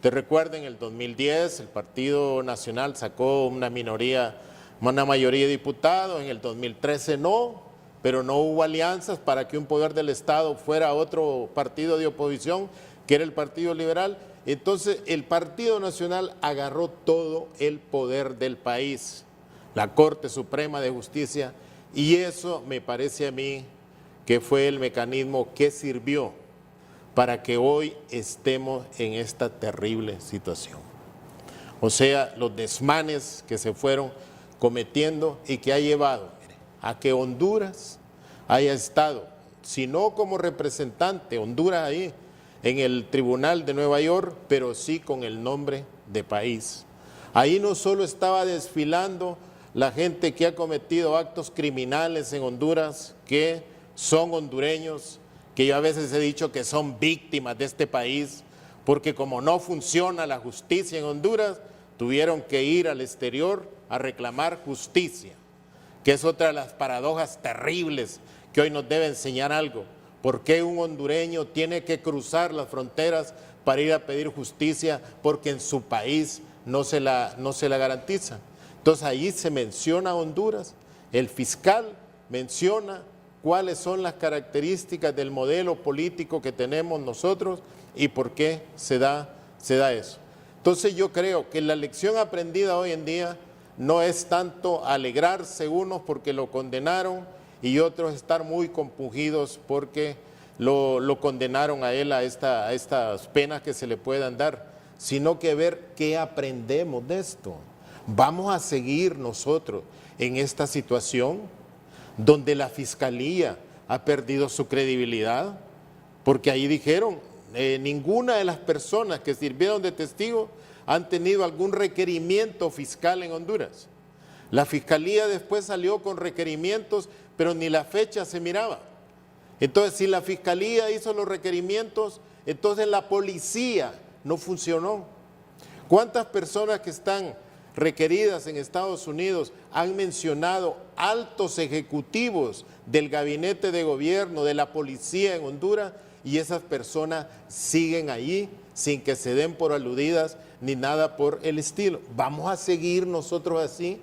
Te recuerda, en el 2010 el Partido Nacional sacó una mayoría de diputados, en el 2013 no, pero no hubo alianzas para que un poder del Estado fuera otro partido de oposición, que era el Partido Liberal. Entonces el Partido Nacional agarró todo el poder del país, la Corte Suprema de Justicia, y eso me parece a mí que fue el mecanismo que sirvió para que hoy estemos en esta terrible situación. O sea, los desmanes que se fueron cometiendo y que ha llevado a que Honduras haya estado, si no como representante, Honduras ahí en el Tribunal de Nueva York, pero sí con el nombre de país. Ahí no solo estaba desfilando la gente que ha cometido actos criminales en Honduras, que son hondureños, que yo a veces he dicho que son víctimas de este país, porque como no funciona la justicia en Honduras, tuvieron que ir al exterior a reclamar justicia, que es otra de las paradojas terribles que hoy nos debe enseñar algo. ¿Por qué un hondureño tiene que cruzar las fronteras para ir a pedir justicia porque en su país no se la garantiza? Entonces ahí se menciona Honduras, el fiscal menciona cuáles son las características del modelo político que tenemos nosotros y por qué se da eso. Entonces yo creo que la lección aprendida hoy en día no es tanto alegrarse unos porque lo condenaron y otros estar muy compungidos porque lo condenaron a él a estas penas que se le puedan dar, sino que ver qué aprendemos de esto. Vamos a seguir nosotros en esta situación donde la Fiscalía ha perdido su credibilidad, porque ahí dijeron, ninguna de las personas que sirvieron de testigo han tenido algún requerimiento fiscal en Honduras. La Fiscalía después salió con requerimientos, pero ni la fecha se miraba. Entonces, si la Fiscalía hizo los requerimientos, entonces la policía no funcionó. ¿Cuántas personas que están requeridas en Estados Unidos han mencionado altos ejecutivos del gabinete de gobierno, de la policía en Honduras, y esas personas siguen allí sin que se den por aludidas ni nada por el estilo? ¿Vamos a seguir nosotros así?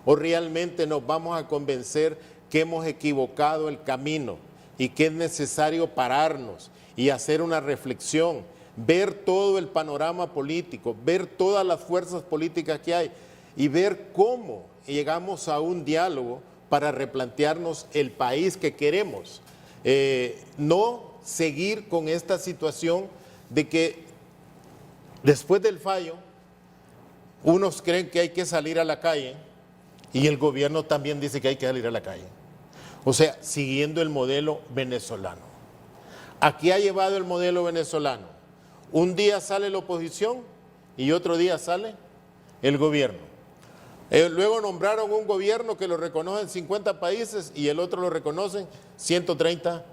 ¿O realmente nos vamos a convencer que hemos equivocado el camino y que es necesario pararnos y hacer una reflexión, ver todo el panorama político, ver todas las fuerzas políticas que hay y ver cómo llegamos a un diálogo para replantearnos el país que queremos? No seguir con esta situación de que después del fallo unos creen que hay que salir a la calle y el gobierno también dice que hay que salir a la calle. O sea, siguiendo el modelo venezolano. ¿A qué ha llevado el modelo venezolano? Un día sale la oposición y otro día sale el gobierno. Luego nombraron un gobierno que lo reconocen 50 países y el otro lo reconocen 130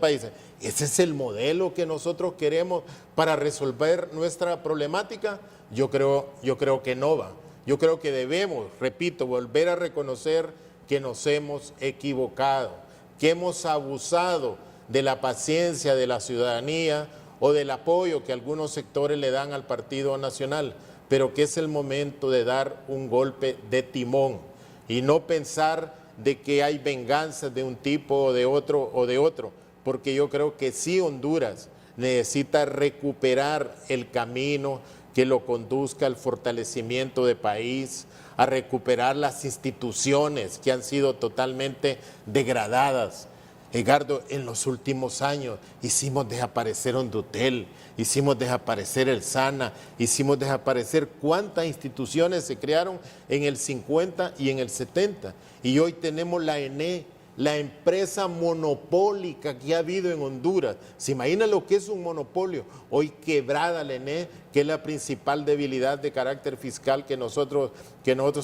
países. ¿Ese es el modelo que nosotros queremos para resolver nuestra problemática? Yo creo que no va. Yo creo que debemos, repito, volver a reconocer que nos hemos equivocado, que hemos abusado de la paciencia de la ciudadanía o del apoyo que algunos sectores le dan al Partido Nacional, pero que es el momento de dar un golpe de timón y no pensar de que hay venganzas de un tipo o de otro, porque yo creo que sí Honduras necesita recuperar el camino que lo conduzca al fortalecimiento del país, a recuperar las instituciones que han sido totalmente degradadas. Edgardo, en los últimos años hicimos desaparecer Hondutel, hicimos desaparecer el SANA, hicimos desaparecer cuántas instituciones se crearon en el 50 y en el 70. Y hoy tenemos la ENE, la empresa monopólica que ha habido en Honduras. ¿Se imagina lo que es un monopolio? Hoy quebrada la ENE, que es la principal debilidad de carácter fiscal que nosotros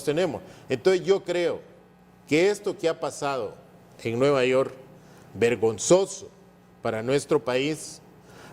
tenemos. Entonces yo creo que esto que ha pasado en Nueva York, vergonzoso para nuestro país.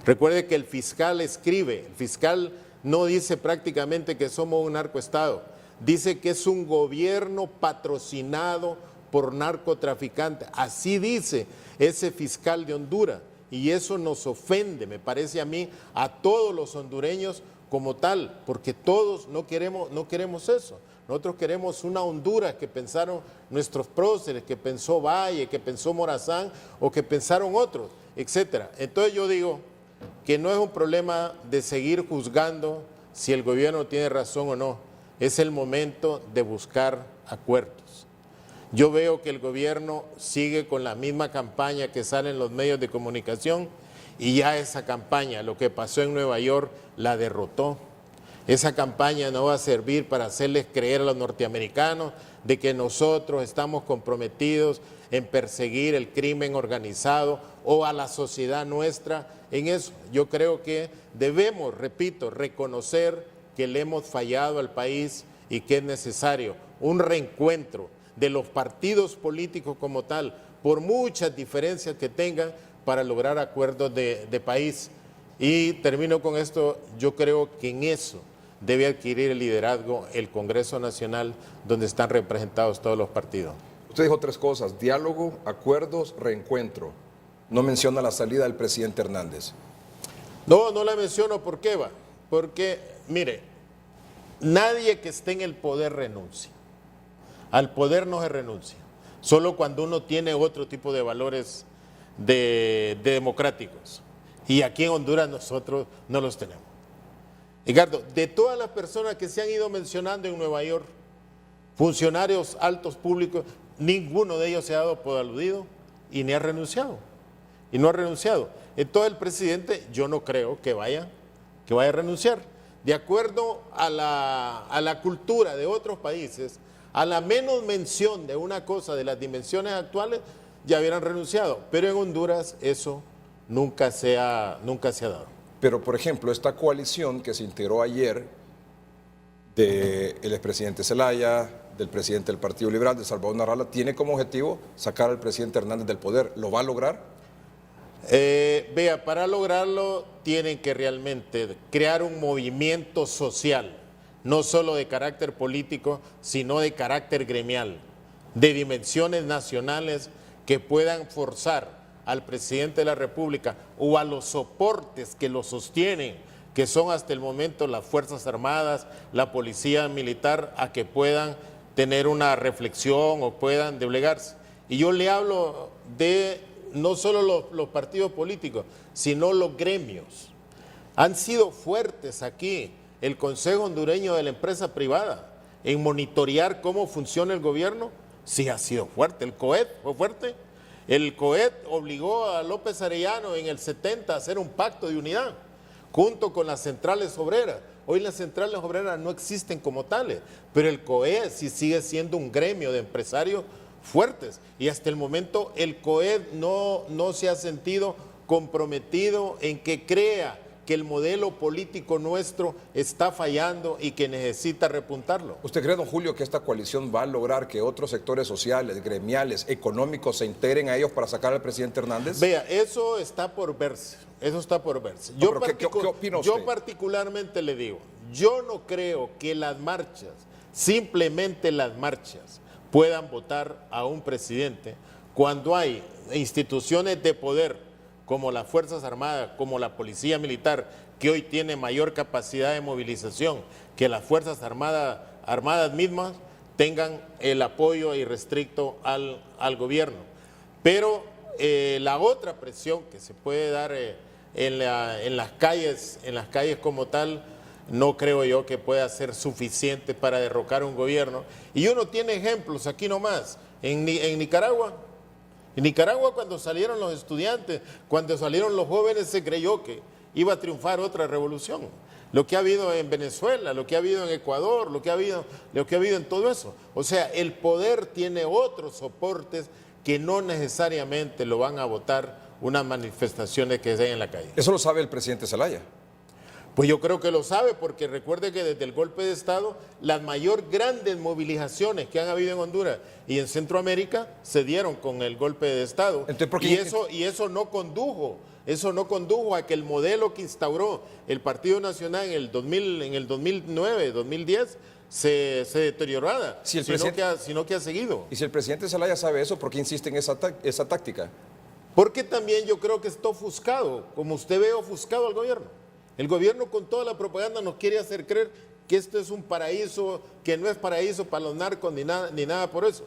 Recuerde que el fiscal escribe, el fiscal no dice prácticamente que somos un narcoestado, dice que es un gobierno patrocinado por narcotraficantes. Así dice ese fiscal de Honduras, y eso nos ofende, me parece a mí, a todos los hondureños como tal, porque todos no queremos eso. Nosotros queremos una Honduras que pensaron nuestros próceres, que pensó Valle, que pensó Morazán o que pensaron otros, etcétera. Entonces yo digo que no es un problema de seguir juzgando si el gobierno tiene razón o no. Es el momento de buscar acuerdos. Yo veo que el gobierno sigue con la misma campaña que sale en los medios de comunicación y ya esa campaña, lo que pasó en Nueva York, la derrotó. Esa campaña no va a servir para hacerles creer a los norteamericanos de que nosotros estamos comprometidos en perseguir el crimen organizado o a la sociedad nuestra en eso. Yo creo que debemos, repito, reconocer que le hemos fallado al país y que es necesario un reencuentro de los partidos políticos como tal, por muchas diferencias que tengan, para lograr acuerdos de país. Y termino con esto, yo creo que en eso debe adquirir el liderazgo el Congreso Nacional, donde están representados todos los partidos. Usted dijo tres cosas: diálogo, acuerdos, reencuentro. No menciona la salida del presidente Hernández. No la menciono. ¿Por qué va? Porque, mire, nadie que esté en el poder renuncia. Al poder no se renuncia. Solo cuando uno tiene otro tipo de valores democráticos. Y aquí en Honduras nosotros no los tenemos. Ricardo, de todas las personas que se han ido mencionando en Nueva York, funcionarios altos públicos, ninguno de ellos se ha dado por aludido y ni ha renunciado. Y no ha renunciado. Entonces el presidente, yo no creo que vaya a renunciar. De acuerdo a la cultura de otros países, a la menos mención de una cosa de las dimensiones actuales, ya hubieran renunciado. Pero en Honduras eso nunca se ha dado. Pero, por ejemplo, esta coalición que se integró ayer del expresidente Zelaya, del presidente del Partido Liberal, de Salvador Narrala, tiene como objetivo sacar al presidente Hernández del poder. ¿Lo va a lograr? Vea, para lograrlo tienen que realmente crear un movimiento social, no solo de carácter político, sino de carácter gremial, de dimensiones nacionales que puedan forzar al presidente de la República o a los soportes que lo sostienen, que son hasta el momento las Fuerzas Armadas, la Policía Militar, a que puedan tener una reflexión o puedan doblegarse. Y yo le hablo de no solo los partidos políticos, sino los gremios. Han sido fuertes aquí el Consejo Hondureño de la Empresa Privada en monitorear cómo funciona el gobierno. Sí ha sido fuerte. El COED fue fuerte. El COED obligó a López Arellano en el 70 a hacer un pacto de unidad junto con las centrales obreras. Hoy las centrales obreras no existen como tales, pero el COED sí sigue siendo un gremio de empresarios fuertes y hasta el momento el COED no se ha sentido comprometido en que crea que el modelo político nuestro está fallando y que necesita repuntarlo. ¿Usted cree, don Julio, que esta coalición va a lograr que otros sectores sociales, gremiales, económicos se integren a ellos para sacar al presidente Hernández? Vea, eso está por verse, No, ¿qué opina usted? Yo particularmente le digo, yo no creo que las marchas, simplemente las marchas, puedan votar a un presidente cuando hay instituciones de poder como las Fuerzas Armadas, como la Policía Militar, que hoy tiene mayor capacidad de movilización que las Fuerzas Armadas mismas, tengan el apoyo irrestricto al gobierno. Pero la otra presión que se puede dar en las calles como tal, no creo yo que pueda ser suficiente para derrocar un gobierno. Y uno tiene ejemplos aquí nomás, en Nicaragua. En Nicaragua, cuando salieron los estudiantes, cuando salieron los jóvenes, se creyó que iba a triunfar otra revolución. Lo que ha habido en Venezuela, lo que ha habido en Ecuador, lo que ha habido en todo eso. O sea, el poder tiene otros soportes que no necesariamente lo van a votar unas manifestaciones que se den en la calle. Eso lo sabe el presidente Zelaya. Pues yo creo que lo sabe, porque recuerde que desde el golpe de Estado, las grandes movilizaciones que han habido en Honduras y en Centroamérica se dieron con el golpe de Estado. Entonces, y eso no condujo a que el modelo que instauró el Partido Nacional en el 2009, 2010, se deteriorara, sino que ha seguido. Y si el presidente Zelaya sabe eso, ¿por qué insiste en esa táctica? Porque también yo creo que está ofuscado, como usted ve ofuscado al gobierno. El gobierno con toda la propaganda nos quiere hacer creer que esto es un paraíso, que no es paraíso para los narcos ni nada por eso.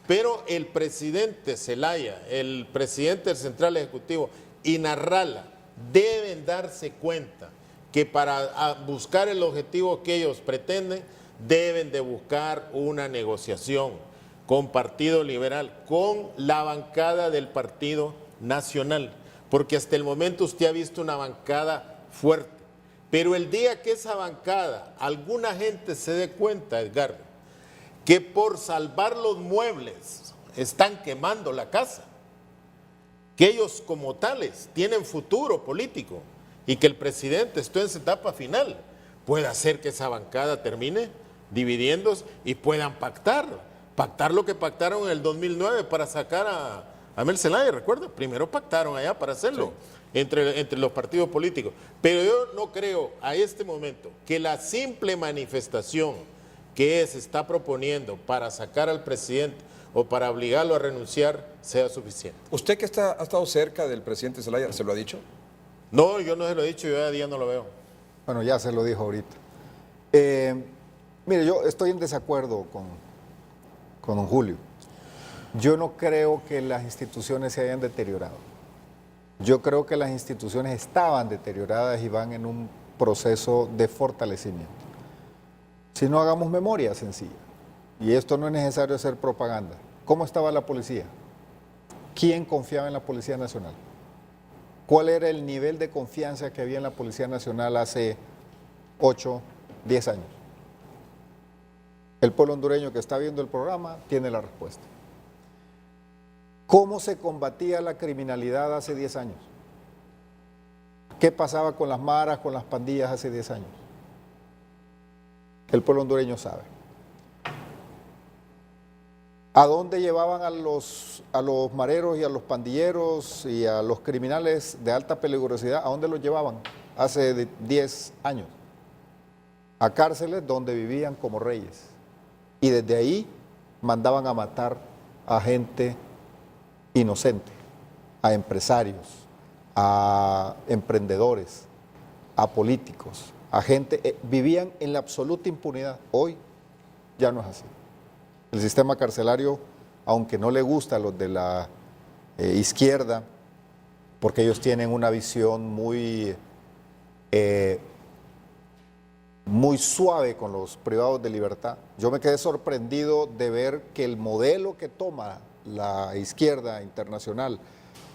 Pero el presidente Zelaya, el presidente del Central Ejecutivo y Narrala deben darse cuenta que para buscar el objetivo que ellos pretenden, deben de buscar una negociación con Partido Liberal, con la bancada del Partido Nacional, porque hasta el momento usted ha visto una bancada fuerte, Pero el día que esa bancada, alguna gente se dé cuenta, Edgardo, que por salvar los muebles están quemando la casa, que ellos como tales tienen futuro político y que el presidente esté en su etapa final, puede hacer que esa bancada termine dividiéndose y puedan pactar lo que pactaron en el 2009 para sacar a Mel Zelaya, ¿recuerda? Primero pactaron allá para hacerlo. Sí. Entre los partidos políticos. Pero yo no creo a este momento que la simple manifestación que se está proponiendo para sacar al presidente o para obligarlo a renunciar sea suficiente. ¿Usted que ha estado cerca del presidente Zelaya, se lo ha dicho? No, yo no se lo he dicho, yo a día no lo veo. Bueno, ya se lo dijo ahorita. Mire, yo estoy en desacuerdo con don Julio. Yo no creo que las instituciones se hayan deteriorado. Yo creo que las instituciones estaban deterioradas y van en un proceso de fortalecimiento. Si no, hagamos memoria sencilla. Y esto no es necesario hacer propaganda. ¿Cómo estaba la policía? ¿Quién confiaba en la Policía Nacional? ¿Cuál era el nivel de confianza que había en la Policía Nacional hace 8, 10 años? El pueblo hondureño que está viendo el programa tiene la respuesta. ¿Cómo se combatía la criminalidad hace 10 años? ¿Qué pasaba con las maras, con las pandillas hace 10 años? El pueblo hondureño sabe. ¿A dónde llevaban a los mareros y a los pandilleros y a los criminales de alta peligrosidad? ¿A dónde los llevaban hace 10 años? A cárceles donde vivían como reyes. Y desde ahí mandaban a matar a gente inocente, a empresarios, a emprendedores, a políticos, a gente, vivían en la absoluta impunidad. Hoy ya no es así. El sistema carcelario, aunque no le gusta a los de la izquierda, porque ellos tienen una visión muy suave con los privados de libertad, yo me quedé sorprendido de ver que el modelo que toma la izquierda internacional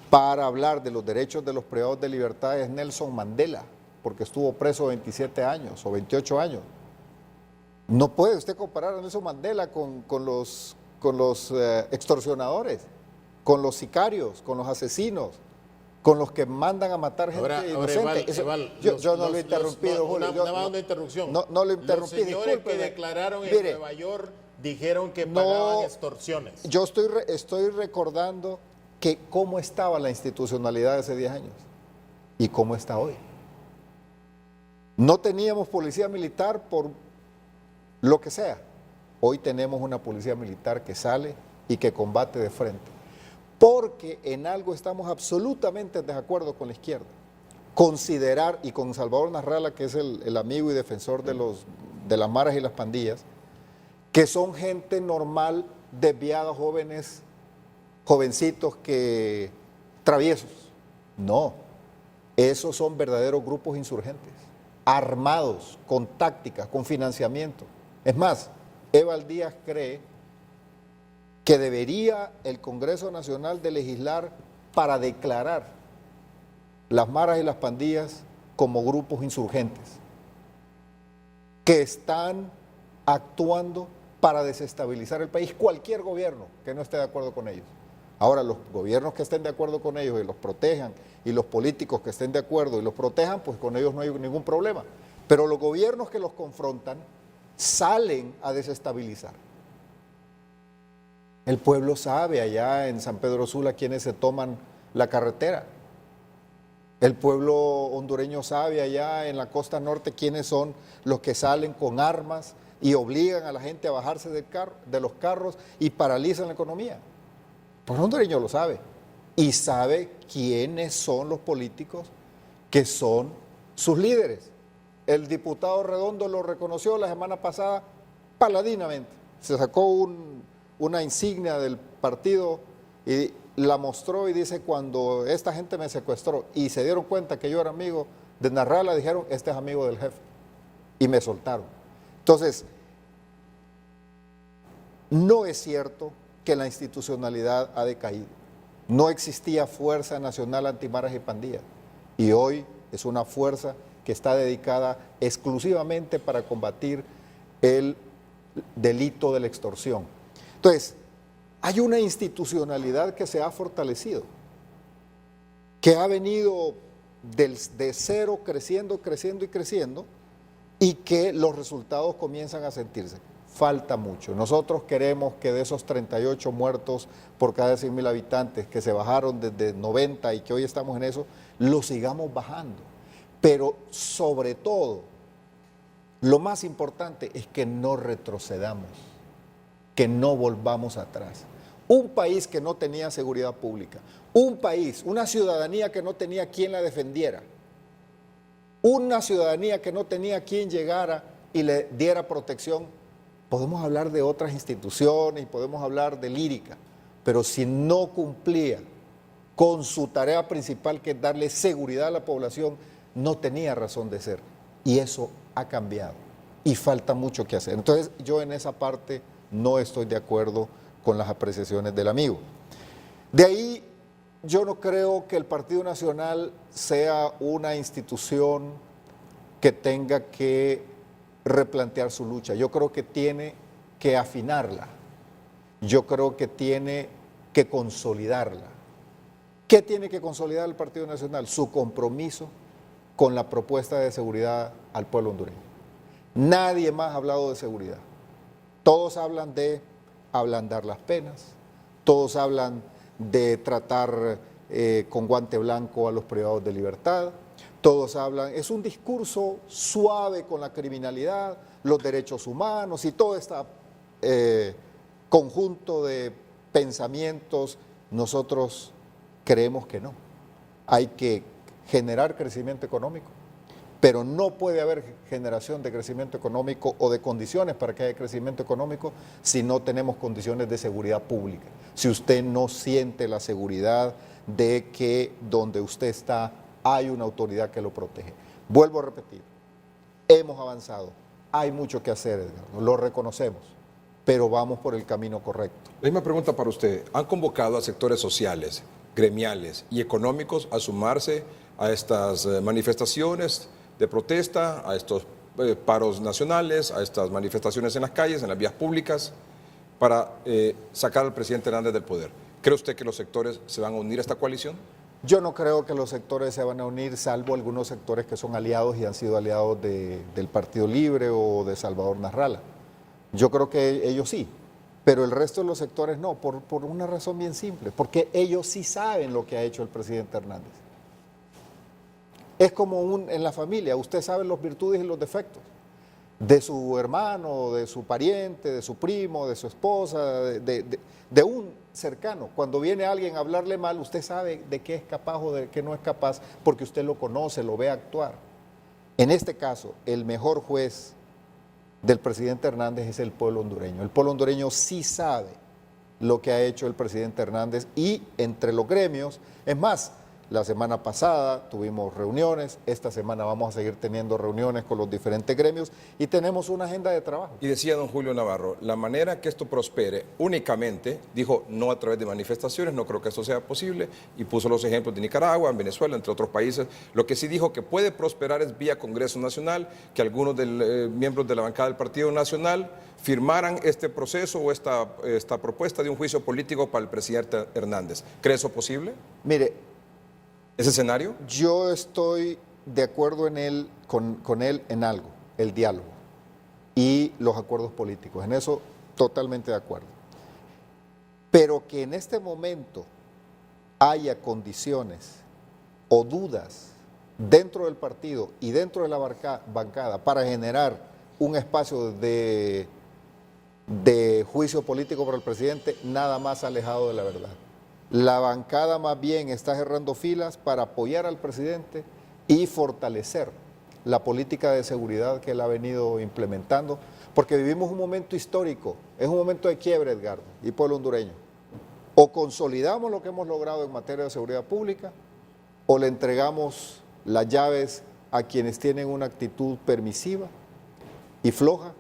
para hablar de los derechos de los privados de libertad es Nelson Mandela, porque estuvo preso 27 años o 28 años. No puede usted comparar a Nelson Mandela con los extorsionadores, con los sicarios, con los asesinos, con los que mandan a matar gente inocente. Yo no lo he interrumpido, Julio. Una interrupción. No lo interrumpí, discúlpeme. Los señores que declararon en Nueva York dijeron que pagaban extorsiones. Yo estoy recordando que cómo estaba la institucionalidad hace 10 años y cómo está hoy. No teníamos policía militar por lo que sea. Hoy tenemos una policía militar que sale y que combate de frente. Porque en algo estamos absolutamente en desacuerdo con la izquierda. Considerar, y con Salvador Narrala, que es el amigo y defensor de las maras y las pandillas, que son gente normal, desviada, jóvenes, jovencitos que traviesos. No, esos son verdaderos grupos insurgentes, armados, con tácticas, con financiamiento. Es más, Eva Díaz cree que debería el Congreso Nacional de legislar para declarar las maras y las pandillas como grupos insurgentes, que están actuando para desestabilizar el país, cualquier gobierno que no esté de acuerdo con ellos. Ahora, los gobiernos que estén de acuerdo con ellos y los protejan, y los políticos que estén de acuerdo y los protejan, pues con ellos no hay ningún problema. Pero los gobiernos que los confrontan salen a desestabilizar. El pueblo sabe allá en San Pedro Sula quiénes se toman la carretera. El pueblo hondureño sabe allá en la costa norte quiénes son los que salen con armas y obligan a la gente a bajarse de los carros y paralizan la economía. Pues el hondureño lo sabe. Y sabe quiénes son los políticos que son sus líderes. El diputado Redondo lo reconoció la semana pasada paladinamente. Se sacó una insignia del partido y la mostró y dice: cuando esta gente me secuestró y se dieron cuenta que yo era amigo de Narrala, dijeron: este es amigo del jefe, y me soltaron. Entonces, no es cierto que la institucionalidad ha decaído. No existía Fuerza Nacional Antimaras y Pandillas, y hoy es una fuerza que está dedicada exclusivamente para combatir el delito de la extorsión. Entonces, hay una institucionalidad que se ha fortalecido, que ha venido de cero creciendo, creciendo y creciendo, y que los resultados comienzan a sentirse. Falta mucho. Nosotros queremos que de esos 38 muertos por cada 100.000 habitantes que se bajaron desde 90 y que hoy estamos en eso, lo sigamos bajando. Pero sobre todo, lo más importante es que no retrocedamos, que no volvamos atrás. Un país que no tenía seguridad pública, un país, una ciudadanía que no tenía quien la defendiera, una ciudadanía que no tenía quien llegara y le diera protección. Podemos hablar de otras instituciones y podemos hablar de lírica, pero si no cumplía con su tarea principal, que es darle seguridad a la población, no tenía razón de ser. Y eso ha cambiado y falta mucho que hacer. Entonces, yo en esa parte no estoy de acuerdo con las apreciaciones del amigo. De ahí, yo no creo que el Partido Nacional sea una institución que tenga que replantear su lucha. Yo creo que tiene que afinarla. Yo creo que tiene que consolidarla. ¿Qué tiene que consolidar el Partido Nacional? Su compromiso con la propuesta de seguridad al pueblo hondureño. Nadie más ha hablado de seguridad. Todos hablan de ablandar las penas, todos hablan de tratar con guante blanco a los privados de libertad, todos hablan, es un discurso suave con la criminalidad, los derechos humanos y todo este conjunto de pensamientos. Nosotros creemos que no. Hay que generar crecimiento económico, pero no puede haber generación de crecimiento económico o de condiciones para que haya crecimiento económico si no tenemos condiciones de seguridad pública. Si usted no siente la seguridad de que donde usted está hay una autoridad que lo protege. Vuelvo a repetir, hemos avanzado, hay mucho que hacer, Edgardo, lo reconocemos, pero vamos por el camino correcto. La misma pregunta para usted. ¿Han convocado a sectores sociales, gremiales y económicos a sumarse a estas manifestaciones de protesta, a estos paros nacionales, a estas manifestaciones en las calles, en las vías públicas, para sacar al presidente Hernández del poder? ¿Cree usted que los sectores se van a unir a esta coalición? Yo no creo que los sectores se van a unir, salvo algunos sectores que son aliados y han sido aliados del Partido Libre o de Salvador Narrala. Yo creo que ellos sí, pero el resto de los sectores no, por una razón bien simple, porque ellos sí saben lo que ha hecho el presidente Hernández. Es como en la familia, usted sabe las virtudes y los defectos de su hermano, de su pariente, de su primo, de su esposa, de un cercano. Cuando viene alguien a hablarle mal, usted sabe de qué es capaz o de qué no es capaz, porque usted lo conoce, lo ve actuar. En este caso, el mejor juez del presidente Hernández es el pueblo hondureño. El pueblo hondureño sí sabe lo que ha hecho el presidente Hernández y entre los gremios, es más, la semana pasada tuvimos reuniones, esta semana vamos a seguir teniendo reuniones con los diferentes gremios y tenemos una agenda de trabajo. Y decía don Julio Navarro, la manera que esto prospere únicamente, dijo, no a través de manifestaciones, no creo que esto sea posible, y puso los ejemplos de Nicaragua, en Venezuela, entre otros países. Lo que sí dijo que puede prosperar es vía Congreso Nacional, que algunos miembros de la bancada del Partido Nacional firmaran este proceso o esta propuesta de un juicio político para el presidente Hernández. ¿Cree eso posible? Mire, ¿Ese escenario? yo estoy de acuerdo con él en algo, el diálogo y los acuerdos políticos, en eso totalmente de acuerdo. Pero que en este momento haya condiciones o dudas dentro del partido y dentro de la bancada para generar un espacio de juicio político para el presidente, nada más alejado de la verdad. La bancada más bien está cerrando filas para apoyar al presidente y fortalecer la política de seguridad que él ha venido implementando, porque vivimos un momento histórico, es un momento de quiebre, Edgardo, y pueblo hondureño. O consolidamos lo que hemos logrado en materia de seguridad pública, o le entregamos las llaves a quienes tienen una actitud permisiva y floja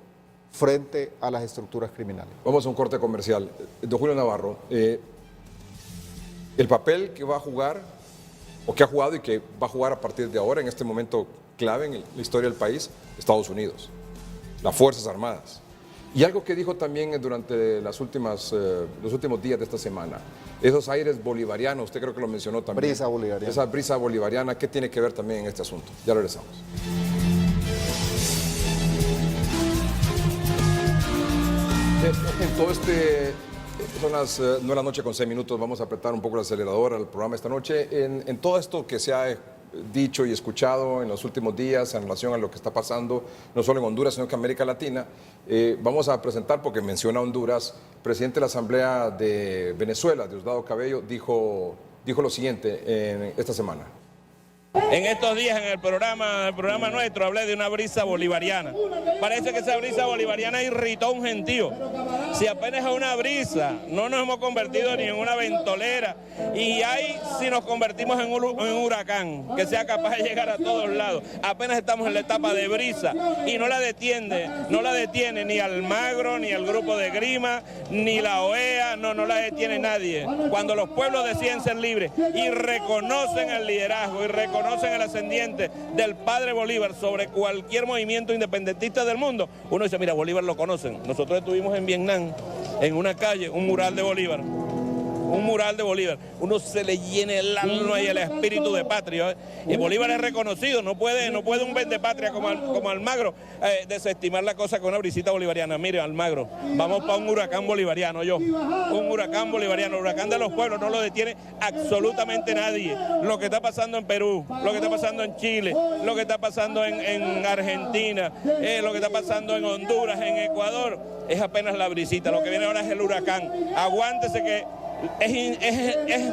frente a las estructuras criminales. Vamos a un corte comercial. Don Julio Navarro, el papel que va a jugar, o que ha jugado y que va a jugar a partir de ahora, en este momento clave en la historia del país, Estados Unidos, las Fuerzas Armadas. Y algo que dijo también durante los últimos días de esta semana, esos aires bolivarianos, usted creo que lo mencionó también. Brisa bolivariana. Esa brisa bolivariana, ¿qué tiene que ver también en este asunto? Ya regresamos. En todo son las 9 de la noche con 6 minutos, vamos a apretar un poco el acelerador al programa esta noche. En todo esto que se ha dicho y escuchado en los últimos días en relación a lo que está pasando, no solo en Honduras, sino que en América Latina, vamos a presentar, porque menciona Honduras, el presidente de la Asamblea de Venezuela, Diosdado Cabello, dijo lo siguiente esta semana. En estos días en el programa nuestro hablé de una brisa bolivariana. Parece que esa brisa bolivariana irritó a un gentío. Si apenas es una brisa, no nos hemos convertido ni en una ventolera. Y ahí si nos convertimos en un huracán, que sea capaz de llegar a todos lados. Apenas estamos en la etapa de brisa y no la detiene ni Almagro, ni el grupo de Grima, ni la OEA, no la detiene nadie. Cuando los pueblos deciden ser libres y reconocen el liderazgo y reconocen el ascendiente del padre Bolívar sobre cualquier movimiento independentista del mundo, uno dice, mira, Bolívar lo conocen. Nosotros estuvimos en Vietnam, en una calle, un mural de Bolívar. Uno se le llena el alma y el espíritu de patria. Y Bolívar es reconocido, no puede un vendepatria como Almagro desestimar la cosa con una brisita bolivariana. Mire, Almagro, vamos para un huracán bolivariano, un huracán bolivariano, el huracán de los pueblos, no lo detiene absolutamente nadie. Lo que está pasando en Perú, lo que está pasando en Chile, lo que está pasando en Argentina, lo que está pasando en Honduras, en Ecuador, es apenas la brisita. Lo que viene ahora es el huracán. Aguántese que es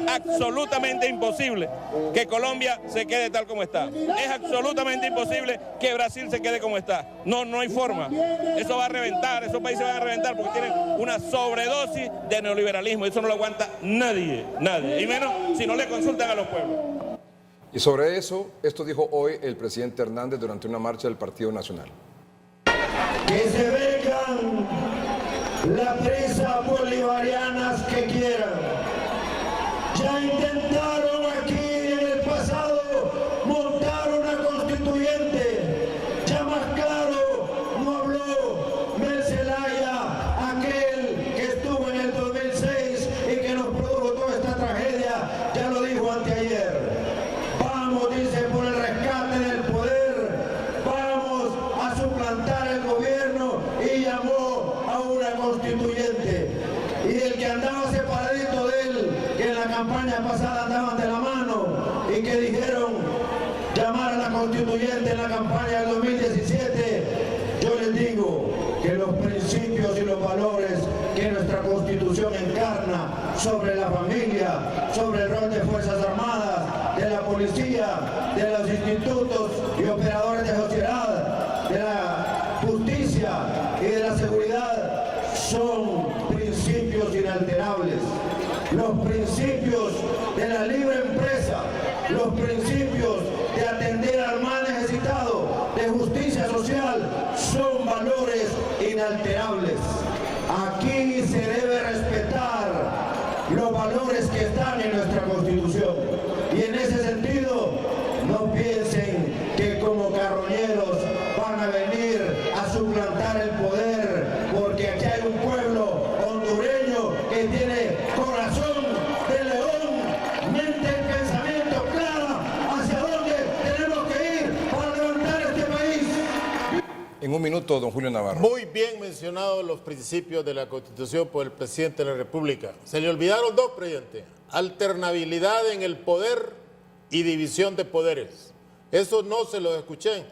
absolutamente imposible que Colombia se quede tal como está. Es absolutamente imposible que Brasil se quede como está. No hay forma. Eso va a reventar, esos países van a reventar porque tienen una sobredosis de neoliberalismo. Eso no lo aguanta nadie. Y menos si no le consultan a los pueblos. Y sobre eso, esto dijo hoy el presidente Hernández durante una marcha del Partido Nacional. Que se vengan las brisas bolivarianas que quieran. Ya intentaron aquí en el pasado montar una constituyente. Ya más claro no habló Mel Zelaya, aquel que estuvo en el 2006 y que nos produjo toda esta tragedia. Ya lo dijo anteayer. Vamos, dice, por el rescate del poder. Vamos a suplantar el gobierno y llamó a una constituyente. Y el que andaba separadito de él, que en la campaña pasada andaban de la mano y que dijeron llamar a la constituyente en la campaña del 2017, yo les digo que los principios y los valores que nuestra Constitución encarna sobre la familia, sobre el rol de Fuerzas Armadas, de la policía, de los institutos y operadores de sociedad, de la justicia y de la seguridad, son principios inalterables. Los principios de la libre empresa, los principios de atender al más necesitado, de justicia social, son valores inalterables. Aquí se debe respetar los valores que están en nuestra Constitución. Y en ese sentido, no piensen que como carroñeros van a venir a suplantar el poder, porque aquí hay un pueblo hondureño que tiene corazón de león, mente y pensamiento clara hacia dónde tenemos que ir para levantar este país. En un minuto, don Julio Navarro. Muy bien mencionados los principios de la Constitución por el presidente de la República. Se le olvidaron dos, presidente: alternabilidad en el poder y división de poderes. Eso no se los escuché.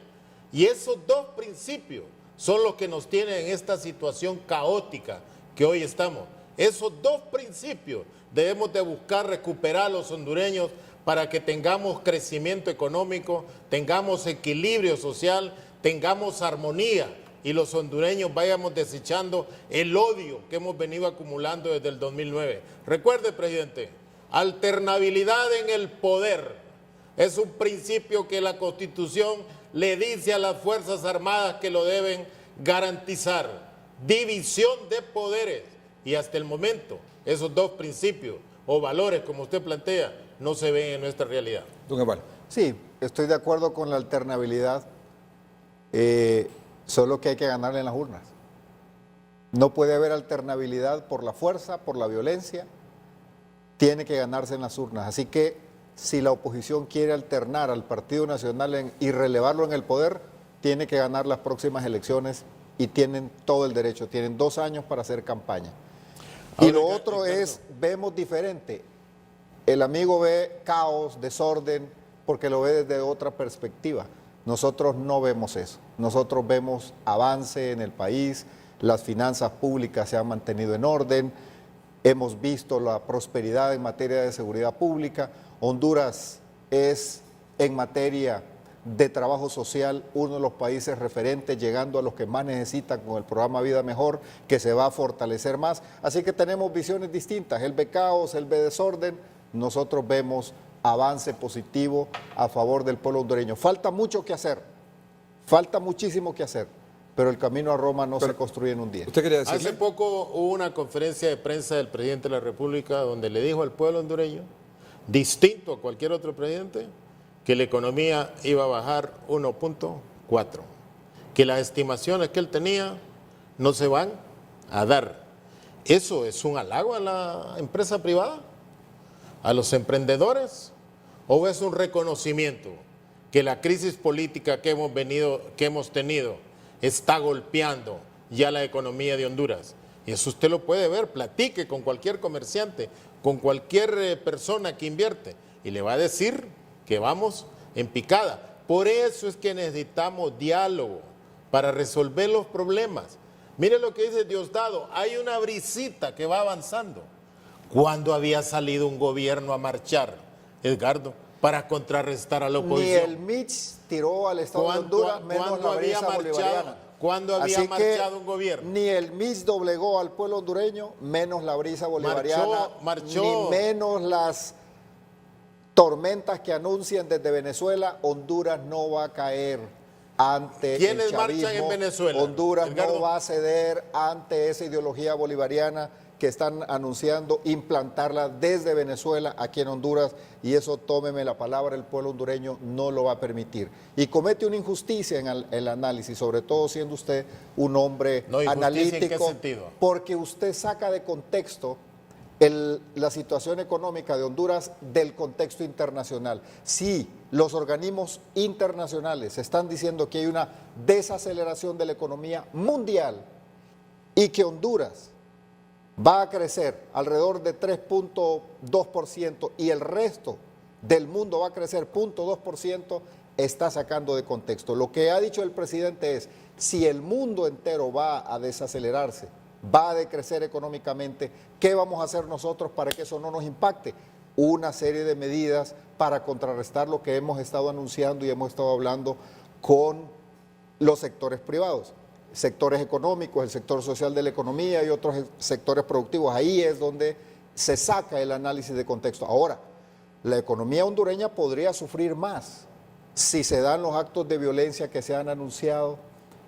Y esos dos principios son los que nos tienen en esta situación caótica que hoy estamos. Esos dos principios debemos de buscar recuperar a los hondureños para que tengamos crecimiento económico, tengamos equilibrio social, tengamos armonía y los hondureños vayamos desechando el odio que hemos venido acumulando desde el 2009. Recuerde, presidente, alternabilidad en el poder es un principio que la Constitución le dice a las Fuerzas Armadas que lo deben garantizar. División de poderes, y hasta el momento esos dos principios o valores, como usted plantea, no se ven en nuestra realidad. Don Eval. Sí, estoy de acuerdo con la alternabilidad, solo que hay que ganarle en las urnas. No puede haber alternabilidad por la fuerza, por la violencia, tiene que ganarse en las urnas. Así que si la oposición quiere alternar al Partido Nacional y relevarlo en el poder, tiene que ganar las próximas elecciones y tienen todo el derecho, tienen 2 años para hacer campaña. Y lo otro es, vemos diferente. El amigo ve caos, desorden, porque lo ve desde otra perspectiva. Nosotros no vemos eso. Nosotros vemos avance en el país, las finanzas públicas se han mantenido en orden, hemos visto la prosperidad en materia de seguridad pública. Honduras es, en materia de trabajo social, uno de los países referentes, llegando a los que más necesitan con el programa Vida Mejor, que se va a fortalecer más. Así que tenemos visiones distintas. Él ve caos, él ve desorden, nosotros vemos avance positivo a favor del pueblo hondureño. Falta mucho que hacer, falta muchísimo que hacer, pero el camino a Roma no se construye en un día. ¿Usted quería decirle? Hace poco hubo una conferencia de prensa del presidente de la República donde le dijo al pueblo hondureño, distinto a cualquier otro presidente, que la economía iba a bajar 1.4, que las estimaciones que él tenía no se van a dar. ¿Eso es un halago a la empresa privada? ¿A los emprendedores? ¿O es un reconocimiento que la crisis política que hemos tenido está golpeando ya la economía de Honduras? Y eso usted lo puede ver, platique con cualquier comerciante, con cualquier persona que invierte, y le va a decir que vamos en picada. Por eso es que necesitamos diálogo para resolver los problemas. Mire lo que dice Diosdado, hay una brisita que va avanzando. ¿Cuándo había salido un gobierno a marchar, Edgardo, para contrarrestar a la oposición? Ni el Mitch tiró al Estado de Honduras, menos la brisa bolivariana. ¿Cuándo había marchado un gobierno? Ni el Mitch doblegó al pueblo hondureño, menos la brisa bolivariana, ni menos las tormentas que anuncian desde Venezuela. Honduras no va a caer ante el chavismo. ¿Quiénes marchan en Venezuela? Honduras Edgardo no va a ceder ante esa ideología bolivariana que están anunciando implantarla desde Venezuela aquí en Honduras, y eso, tómeme la palabra, el pueblo hondureño no lo va a permitir. Y comete una injusticia en el análisis, sobre todo siendo usted un hombre analítico. ¿En qué sentido? Porque usted saca de contexto la situación económica de Honduras del contexto internacional. Sí, los organismos internacionales están diciendo que hay una desaceleración de la economía mundial y que Honduras va a crecer alrededor de 3.2% y el resto del mundo va a crecer 0.2%, está sacando de contexto. Lo que ha dicho el presidente es, si el mundo entero va a desacelerarse, va a decrecer económicamente, ¿qué vamos a hacer nosotros para que eso no nos impacte? Una serie de medidas para contrarrestar lo que hemos estado anunciando y hemos estado hablando con los sectores privados. Sectores económicos, el sector social de la economía y otros sectores productivos. Ahí es donde se saca el análisis de contexto. Ahora, la economía hondureña podría sufrir más si se dan los actos de violencia que se han anunciado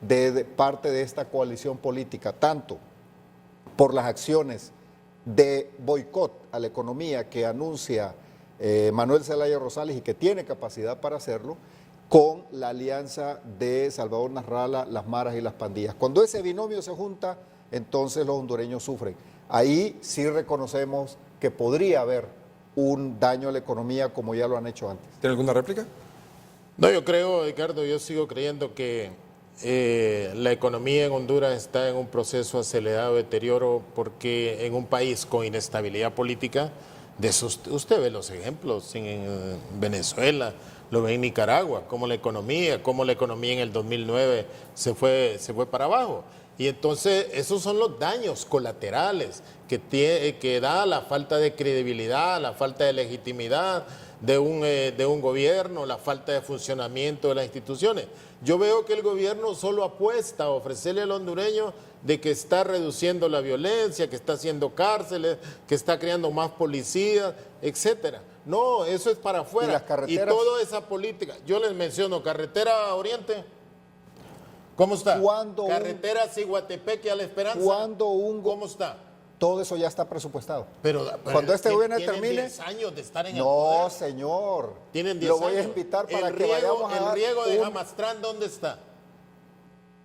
de parte de esta coalición política, tanto por las acciones de boicot a la economía que anuncia Manuel Zelaya Rosales y que tiene capacidad para hacerlo, con la alianza de Salvador Nasralla, las maras y las pandillas. Cuando ese binomio se junta, entonces los hondureños sufren. Ahí sí reconocemos que podría haber un daño a la economía como ya lo han hecho antes. ¿Tiene alguna réplica? No, yo creo, Ricardo, yo sigo creyendo que la economía en Honduras está en un proceso acelerado de deterioro, porque en un país con inestabilidad política, de eso usted ve los ejemplos en Venezuela, lo ve en Nicaragua, como la economía en el 2009 se fue para abajo. Y entonces esos son los daños colaterales que da la falta de credibilidad, la falta de legitimidad de un gobierno, la falta de funcionamiento de las instituciones. Yo veo que el gobierno solo apuesta a ofrecerle al hondureño de que está reduciendo la violencia, que está haciendo cárceles, que está creando más policías, etcétera. No, eso es para afuera. ¿Y las carreteras? Y toda esa política. Yo les menciono, carretera Oriente, ¿cómo está? Carretera Ciguatepeque a La Esperanza, ¿cómo está? Todo eso ya está presupuestado. Pero cuando este gobierno termine... Tienen 10 años de estar en el No, poder. señor. Tienen 10 Lo voy a años. invitar para El que riego, vayamos a el dar riego de Jamastrán, ¿dónde está?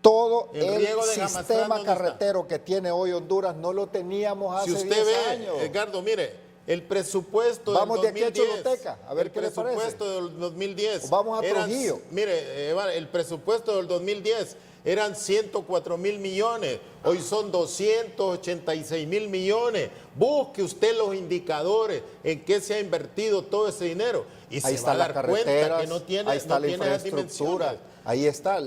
todo El el riego de Jamastrán, sistema ¿dónde está? carretero que tiene hoy Honduras no lo teníamos hace Si 10 usted ve, años. Edgardo, mire, el presupuesto Vamos del de aquí a 2010, Choluteca, a ver qué le parece. El presupuesto del 2010. O vamos a Trujillo. Mire, el presupuesto del 2010 eran 104.000 millones, hoy son 286.000 millones. Busque usted los indicadores en qué se ha invertido todo ese dinero y Ahí se va están a las dar cuenta carreteras, que no tiene, ahí está no la tiene esas infraestructura, dimensiones. ahí está.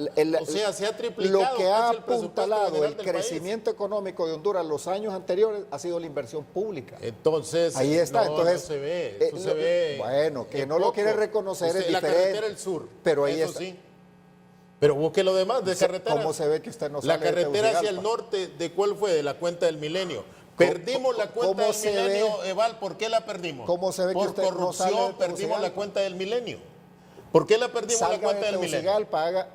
O sea, se ha triplicado Lo que ha casi el presupuesto apuntalado general el del país. crecimiento económico de Honduras los años anteriores ha sido la inversión pública. Entonces, Ahí está, no, entonces no se ve, eso se ve. Bueno, que en no lo poco. quiere reconocer es La diferente. carretera del sur, Pero ahí eso está. sí. Pero busque lo demás de carretera. ¿Cómo se ve que usted no La sale de carretera hacia el Tegucigalpa? norte, ¿de cuál fue? De la cuenta del milenio. Perdimos la cuenta cómo del se milenio, ve? Eval, ¿por qué la perdimos? ¿Cómo se ve que Por usted no sale de corrupción perdimos Tegucigalpa? la cuenta del milenio. ¿Por qué la perdimos la Salga cuenta de del milenio? Tegucigalpa,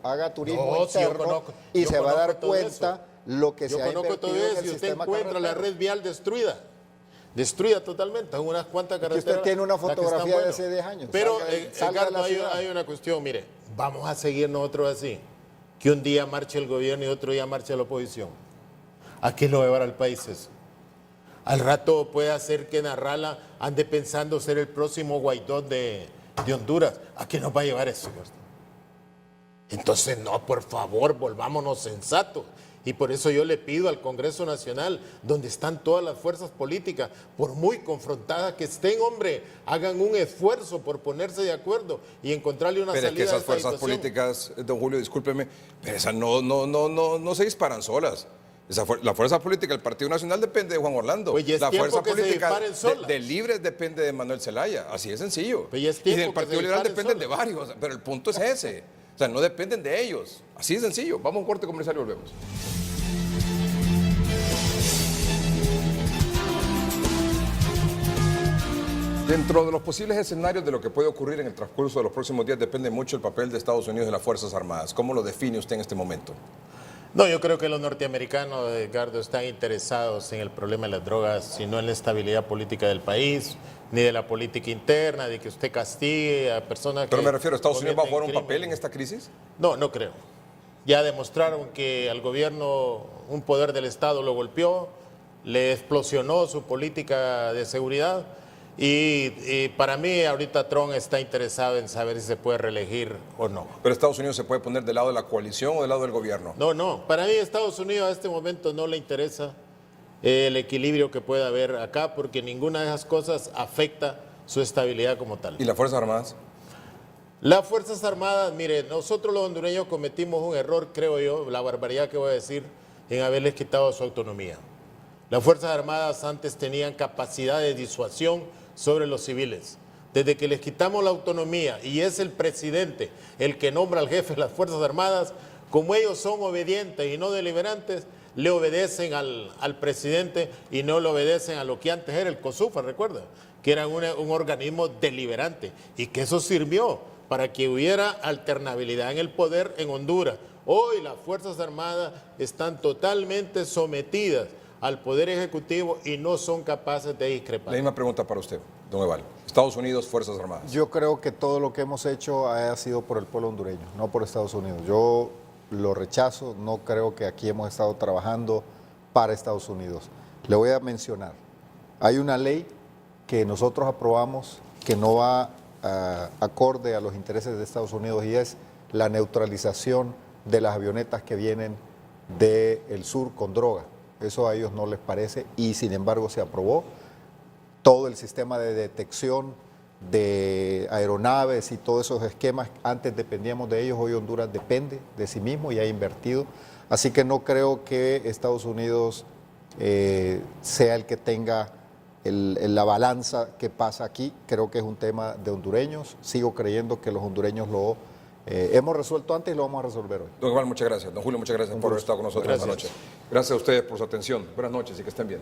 haga turismo No, si yo interno conozco- y yo se va a dar conozco todo cuenta lo que Yo se ha conozco todo invertido en eso el y usted sistema encuentra la carretero. red vial destruida totalmente, en unas cuantas Que carreteras. usted tiene una las que están fotografía de buenas. hace 10 años. Pero, salga de la Edgardo, ciudad. hay una cuestión, mire, vamos a seguir nosotros así, que un día marche el gobierno y otro día marche la oposición. ¿A qué lo va a llevar al país eso? Al rato puede hacer que Narrala ande pensando ser el próximo Guaidó de Honduras. ¿A qué nos va a llevar eso? Entonces, no, por favor, volvámonos sensatos. Y por eso yo le pido al Congreso Nacional, donde están todas las fuerzas políticas, por muy confrontadas que estén, hombre, hagan un esfuerzo por ponerse de acuerdo y encontrarle una Pero es salida que a esas esta fuerzas situación. políticas, don Julio, discúlpeme, pero esas no se disparan solas. La fuerza política del Partido Nacional depende de Juan Orlando. Pues ya es la tiempo fuerza que se política disparen solas. de Libres depende de Manuel Zelaya. Así de sencillo. Pues ya es Y tiempo del que Partido se Liberal disparen dependen de solas. varios, pero el punto es ese. O sea, no dependen de ellos. Así de sencillo. Vamos a un corte comercial y volvemos. Dentro de los posibles escenarios de lo que puede ocurrir en el transcurso de los próximos días depende mucho el papel de Estados Unidos y las Fuerzas Armadas. ¿Cómo lo define usted en este momento? No, yo creo que los norteamericanos, Edgardo, están interesados en el problema de las drogas, sino en la estabilidad política del país, ni de la política interna, de que usted castigue a personas Pero que me refiero, ¿Estados Unidos va a jugar un cometen papel en crímenes. esta crisis? No, no creo. Ya demostraron que al gobierno un poder del Estado lo le explosionó su política de seguridad y para mí ahorita Trump está interesado en saber si se puede reelegir o no. ¿Pero Estados Unidos se puede poner del lado de la coalición o del lado del gobierno? No, para mí Estados Unidos a este momento no le interesa el equilibrio que pueda haber acá porque ninguna de esas cosas afecta su estabilidad como tal. ¿Y las Fuerzas Armadas? Las Fuerzas Armadas, mire, nosotros los hondureños cometimos un error, creo yo, la barbaridad que voy a decir, en haberles quitado su autonomía. Las Fuerzas Armadas antes tenían capacidad de disuasión sobre los civiles. Desde que les quitamos la autonomía y es el presidente el que nombra al jefe de las Fuerzas Armadas, como ellos son obedientes y no deliberantes, le obedecen al presidente y no le obedecen a lo que antes era el COSUFA, recuerda, que era un organismo deliberante y que eso sirvió para que hubiera alternabilidad en el poder en Honduras. Hoy las Fuerzas Armadas están totalmente sometidas al Poder Ejecutivo y no son capaces de discrepar. La misma pregunta para usted, don Eval. Estados Unidos, Fuerzas Armadas. Yo creo que todo lo que hemos hecho ha sido por el pueblo hondureño, no por Estados Unidos. Yo lo rechazo, no creo que aquí hemos estado trabajando para Estados Unidos. Le voy a mencionar, hay una ley que nosotros aprobamos que no va acorde a los intereses de Estados Unidos y es la neutralización de las avionetas que vienen del sur con droga. Eso a ellos no les parece y sin embargo se aprobó. Todo el sistema de detección de aeronaves y todos esos esquemas, antes dependíamos de ellos, hoy Honduras depende de sí mismo y ha invertido. Así que no creo que Estados Unidos sea el que tenga la balanza que pasa aquí. Creo que es un tema de hondureños. Sigo creyendo que los hondureños lo hemos resuelto antes y lo vamos a resolver hoy. Don Eval, muchas gracias. Don Julio, muchas gracias por haber estado con nosotros esta noche. Gracias a ustedes por su atención. Buenas noches y que estén bien.